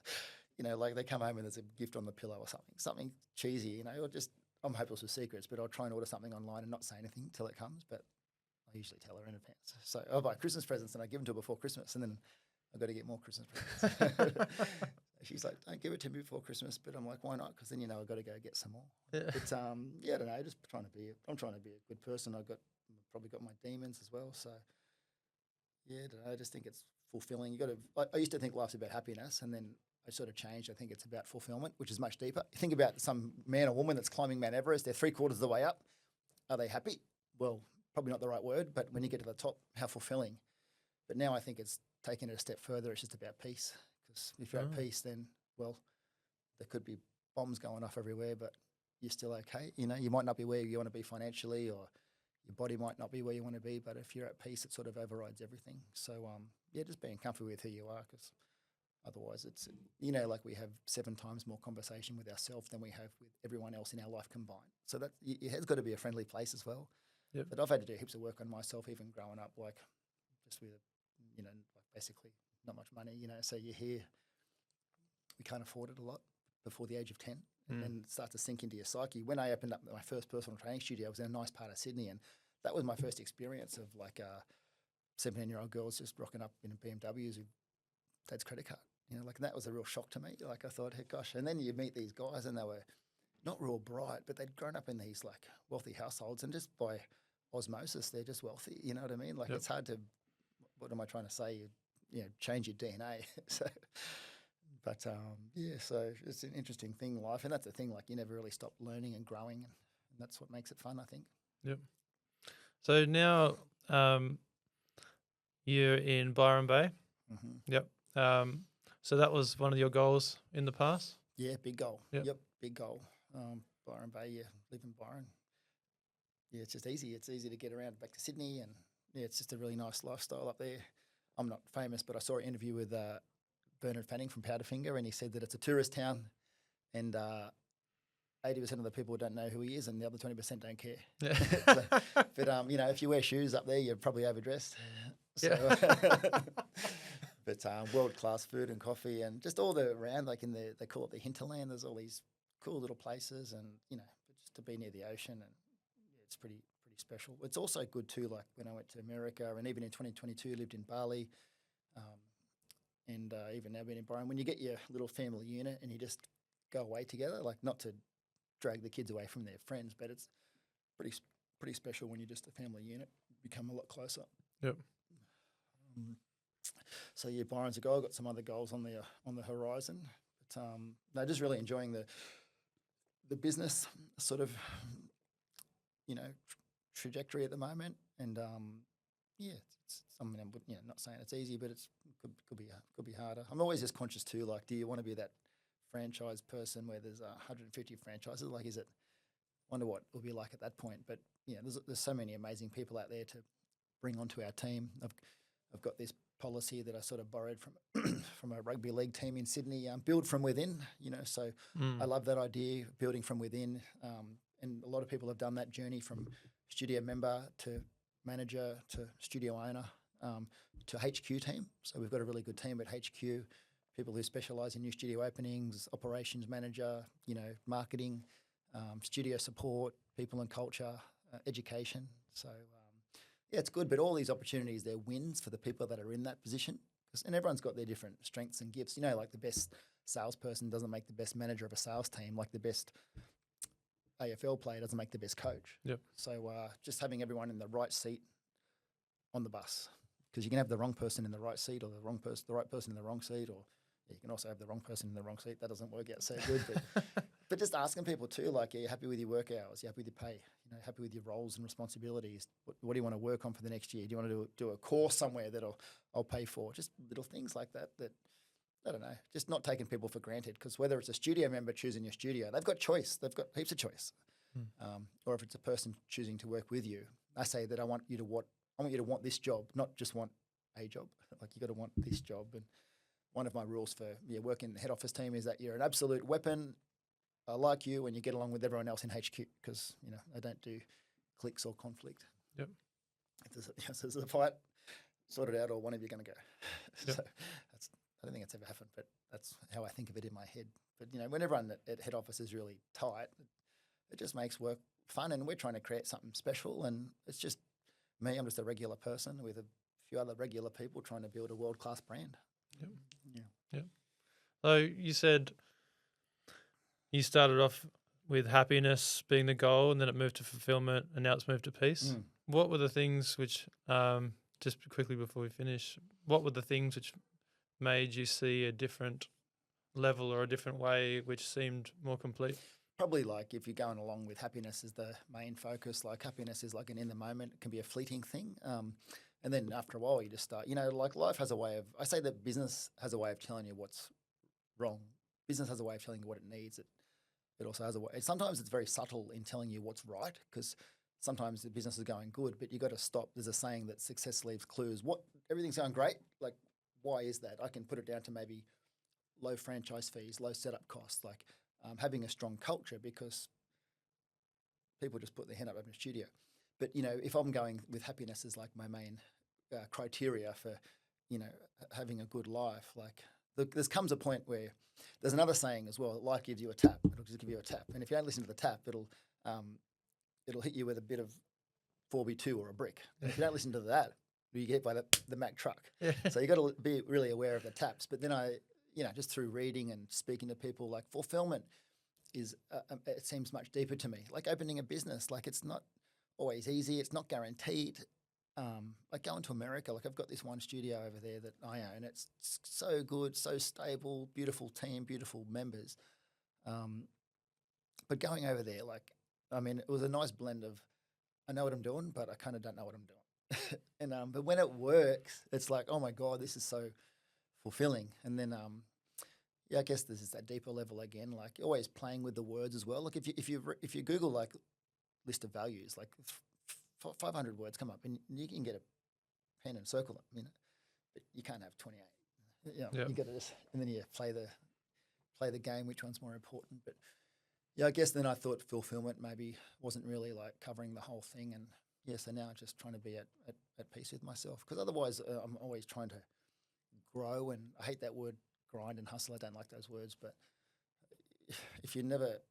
Like they come home and there's a gift on the pillow or something cheesy, or just I'm hopeless with secrets, but I'll try and order something online and not say anything until it comes. But I usually tell her in advance. So I buy Christmas presents and I give them to her before Christmas, and then I've got to get more Christmas presents. She's like, don't give it to me before Christmas, but I'm like, why not? Because then I've got to go get some more. Yeah. But I don't know, I'm trying to be a good person. I've probably got my demons as well. So yeah, I just think it's fulfilling. I used to think life's about happiness, and then I sort of changed. I think it's about fulfillment, which is much deeper. You think about some man or woman that's climbing Mount Everest. They're 3/4 of the way up. Are they happy? Well, probably not the right word, but when you get to the top, how fulfilling. But now I think it's taking it a step further. It's just about peace. Because if you're at peace, then, well, there could be bombs going off everywhere, but you're still okay. You might not be where you want to be financially, or your body might not be where you want to be, but if you're at peace, it sort of overrides everything. So, just being comfortable with who you are, because otherwise it's, like we have 7 times more conversation with ourselves than we have with everyone else in our life combined. So that your head's got to be a friendly place as well. Yep. But I've had to do heaps of work on myself, even growing up, like just with, like basically not much money, so you're here, we can't afford it a lot before the age of 10. And then it starts to sink into your psyche. When I opened up my first personal training studio, I was in a nice part of Sydney, and that was my first experience of like 17-year-old girls just rocking up in BMWs with dad's credit card. That was a real shock to me. Like I thought, hey, gosh. And then you meet these guys, and they were not real bright, but they'd grown up in these like wealthy households, and just by osmosis, they're just wealthy. You know what I mean? Like It's hard to, what am I trying to say? Change your DNA. So. But so it's an interesting thing, life, and that's the thing. Like you never really stop learning and growing, and that's what makes it fun, I think. Yep. So now you're in Byron Bay. Mm-hmm. Yep. So that was one of your goals in the past? Yeah, big goal. Yep. Big goal. Byron Bay, live in Byron. Yeah, it's just easy. It's easy to get around back to Sydney, and it's just a really nice lifestyle up there. I'm not famous, but I saw an interview with Bernard Fanning from Powderfinger, and he said that it's a tourist town, and 80% of the people don't know who he is, and the other 20% don't care. Yeah. But if you wear shoes up there, you're probably overdressed. So, but world-class food and coffee, and just all the around, like they call it the hinterland. There's all these cool little places, and just to be near the ocean, and it's pretty special. It's also good too. Like when I went to America, and even in 2022, lived in Bali. And even now being in Byron, when you get your little family unit and you just go away together, like not to drag the kids away from their friends, but it's pretty special when you're just a family unit, become a lot closer. Yep. So yeah, Byron's a goal. I've got some other goals on the horizon, but no, just really enjoying the business sort of trajectory at the moment, and it's something I'm not saying it's easy, but could be harder. I'm always just conscious too. Like, do you want to be that franchise person where there's 150 franchises? Like, wonder what it'll be like at that point. But there's so many amazing people out there to bring onto our team. I've got this policy that I sort of borrowed from from a rugby league team in Sydney. Build from within. So I love that idea, building from within. And a lot of people have done that journey from studio member to manager to studio owner to HQ team. So we've got a really good team at HQ, people who specialise in new studio openings, operations manager, marketing, studio support, people and culture, education. So it's good. But all these opportunities, they're wins for the people that are in that position. And everyone's got their different strengths and gifts. Like the best salesperson doesn't make the best manager of a sales team, like the best AFL player doesn't make the best coach. Yep. So just having everyone in the right seat on the bus, because you can have the wrong person in the right seat, or the right person in the wrong seat, or you can also have the wrong person in the wrong seat. That doesn't work out so good. But just asking people too, like, are you happy with your work hours? Are you happy with your pay? Happy with your roles and responsibilities? What do you want to work on for the next year? Do you want to do a course somewhere that I'll pay for? Just little things like that. I don't know, just not taking people for granted, because whether it's a studio member choosing your studio, they've got choice. They've got heaps of choice. Or if it's a person choosing to work with you, I say that I want you to I want you to want this job, not just want a job. Like you got to want this job. And one of my rules for working in the head office team is that you're an absolute weapon. I like you when you get along with everyone else in HQ because, I don't do cliques or conflict. Yep. If there's a fight, sort it out, or one of you going to go. Yep. So I don't think it's ever happened, but that's how I think of it in my head. But, when everyone at head office is really tight, it just makes work fun, and we're trying to create something special, and it's just me. I'm just a regular person with a few other regular people trying to build a world-class brand. Yep. Yeah. Yep. So you said you started off with happiness being the goal, and then it moved to fulfillment, and now it's moved to peace. What were the things which, just quickly before we finish, what were the things which made you see a different level or a different way which seemed more complete? Probably like if you're going along with happiness is the main focus, like happiness is like an in the moment, it can be a fleeting thing. And then after a while you just start, like life has a way of, I say that business has a way of telling you what's wrong. Business has a way of telling you what it needs. It also has a way, sometimes it's very subtle in telling you what's right, because sometimes the business is going good, but you got to stop. There's a saying that success leaves clues. Everything's going great. Like, why is that? I can put it down to maybe low franchise fees, low setup costs, like having a strong culture, because people just put their hand up in a studio. But, if I'm going with happiness as like my main criteria for, having a good life, like there comes a point where there's another saying as well, life gives you a tap. It'll just give you a tap. And if you don't listen to the tap, it'll hit you with a bit of 4x2 or a brick. And if you don't listen to that, you get by the Mack truck. Yeah. So you got to be really aware of the taps. But then just through reading and speaking to people, like fulfillment is, it seems much deeper to me. Like opening a business, like it's not always easy. It's not guaranteed. Like going to America, like I've got this one studio over there that I own. It's so good, so stable, beautiful team, beautiful members. But going over there, it was a nice blend of, I know what I'm doing, but I kind of don't know what I'm doing. And but when it works, it's like, oh my God, this is so fulfilling. And then I guess this is that deeper level again, like always playing with the words as well. Like if you Google like list of values, like 500 words come up, and you can get a pen and circle them, but you can't have 28. You got to just, and then you play the game, which one's more important. But I guess then I thought fulfillment maybe wasn't really like covering the whole thing, and so now I'm just trying to be at peace with myself, because otherwise I'm always trying to grow, and I hate that word grind and hustle. I don't like those words, but if you're never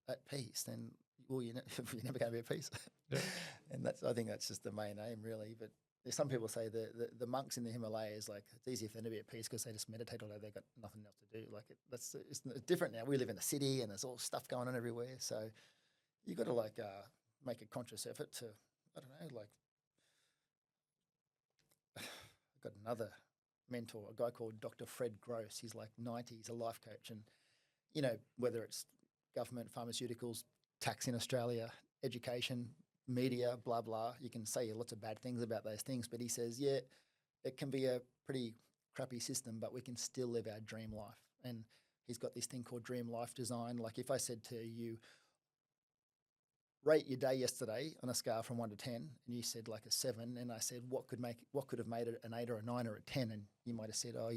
at peace, then you're never going to be at peace. Yeah. And I think that's just the main aim, really. But some people say the monks in the Himalayas, like it's easy for them to be at peace because they just meditate all day. They've got nothing else to do. Like it's different now. We live in the city and there's all stuff going on everywhere. So you got to make a conscious effort to, I don't know, I've got another mentor, a guy called Dr. Fred Gross. He's like 90. He's a life coach, and whether it's government, pharmaceuticals, tax in Australia, education, media, blah, blah. You can say lots of bad things about those things, but he says, it can be a pretty crappy system, but we can still live our dream life. And he's got this thing called dream life design. Like if I said to you, rate your day yesterday on a scale from 1 to 10, and you said like a 7, and I said, what could have made it an 8 or a 9 or a 10? And you might have said, I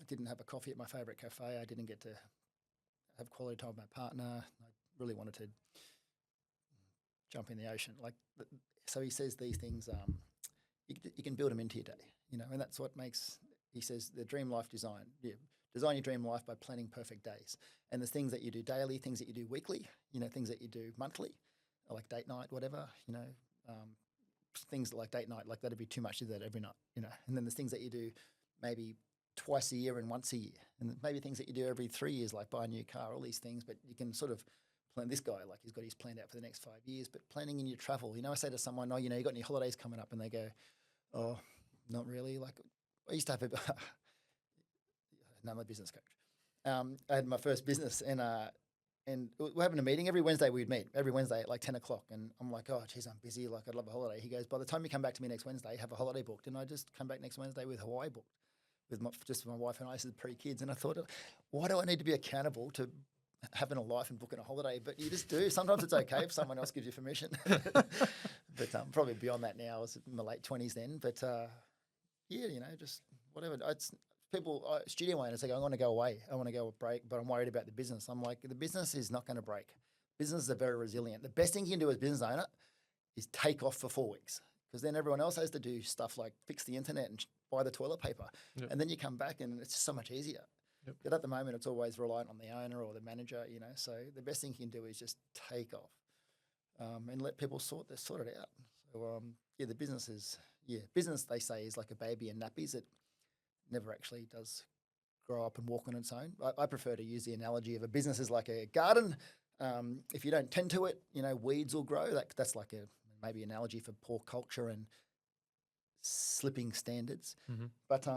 didn't have a coffee at my favourite cafe. I didn't get to have quality time with my partner. I really wanted to jump in the ocean. So he says these things, you can build them into your day, and that's what makes, he says, the dream life design. Yeah, design your dream life by planning perfect days. And there's things that you do daily, things that you do weekly, things that you do monthly, like date night, whatever, things like date night, like that'd be too much to do that every night, and then there's things that you do maybe twice a year and once a year, and maybe things that you do every 3 years, like buy a new car, all these things. But you can sort of plan. This guy, like he's got his planned out for the next 5 years, but planning in your travel, I say to someone, you got any holidays coming up? And they go, oh, not really. Like I used to have another business coach. I had my first business, and we're having a meeting every Wednesday. We'd meet every Wednesday at like 10 o'clock, and I'm like, oh, geez, I'm busy. Like I'd love a holiday. He goes, by the time you come back to me next Wednesday, have a holiday booked. And I just come back next Wednesday with Hawaii booked. With just my wife and I, as pre-kids. And I thought, why do I need to be accountable to having a life and booking a holiday? But you just do. Sometimes it's okay if someone else gives you permission. but probably beyond that now. I was in my late 20s then. But yeah, just whatever. It's people, studio owners, they go, I want to go away. I want to go a break, but I'm worried about the business. I'm like, the business is not going to break. Businesses are very resilient. The best thing you can do as a business owner is take off for 4 weeks, because then everyone else has to do stuff like fix the internet and buy the toilet paper. Yep. And then you come back and it's just so much easier. Yep. But at the moment, it's always reliant on the owner or the manager, so the best thing you can do is just take off and let people sort it out. So, the business is, business, they say, is like a baby in nappies. It never actually does grow up and walk on its own. I prefer to use the analogy of a business is like a garden. If you don't tend to it, weeds will grow. That's like maybe analogy for poor culture and slipping standards. Mm-hmm. But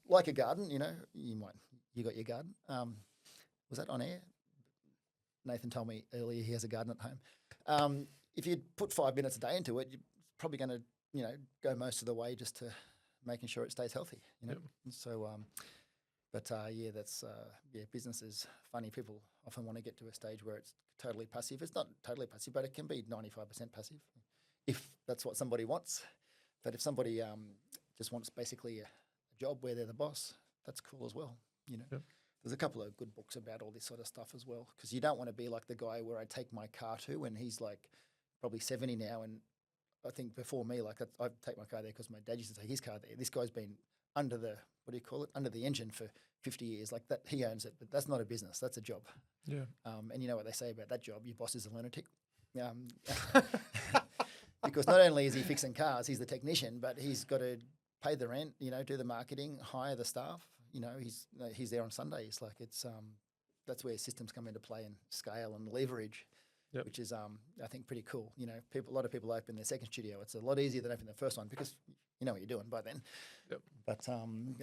like a garden, you got your garden. Was that on air? Nathan told me earlier he has a garden at home. If you put 5 minutes a day into it, you're probably going to, go most of the way just to making sure it stays healthy. Yep. So, business is funny. People often want to get to a stage where it's totally passive. It's not totally passive, but it can be 95% passive if that's what somebody wants. But if somebody just wants basically a job where they're the boss, that's cool as well. Yep. There's a couple of good books about all this sort of stuff as well, because you don't want to be like the guy where I take my car to, and he's like probably 70 now, and I think before me, like I take my car there because my dad used to take his car there. This guy's been under the under the engine for 50 years, like that. He owns it, but that's not a business. That's a job. Yeah. And you know what they say about that job? Your boss is a lunatic. Because not only is he fixing cars, he's the technician, but he's got to pay the rent, do the marketing, hire the staff. He's there on Sundays. Like that's where systems come into play and scale and leverage, yep. which is I think pretty cool. A lot of people open their second studio. It's a lot easier than opening the first one because you know what you're doing by then. Yep. But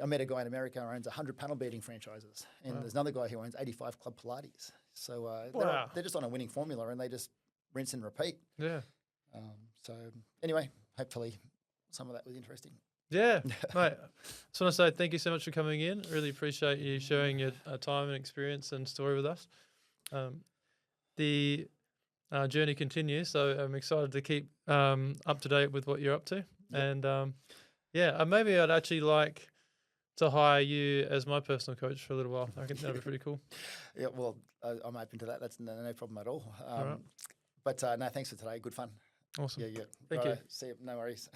I met a guy in America who owns 100 panel beating franchises, and Wow. there's another guy who owns 85 Club Pilates. So Wow. they're just on a winning formula, and they just rinse and repeat. Yeah. So anyway, hopefully some of that was interesting. Yeah, mate. Just want to say thank you so much for coming in. Really appreciate you sharing your time and experience and story with us. The journey continues, so I'm excited to keep up to date with what you're up to. Yep. And maybe I'd actually like to hire you as my personal coach for a little while. I think that'd be pretty cool. Yeah, well, I'm open to that. That's no problem at all. All right. But no, thanks for today. Good fun. Awesome. Yeah. Thank you. See you. No worries.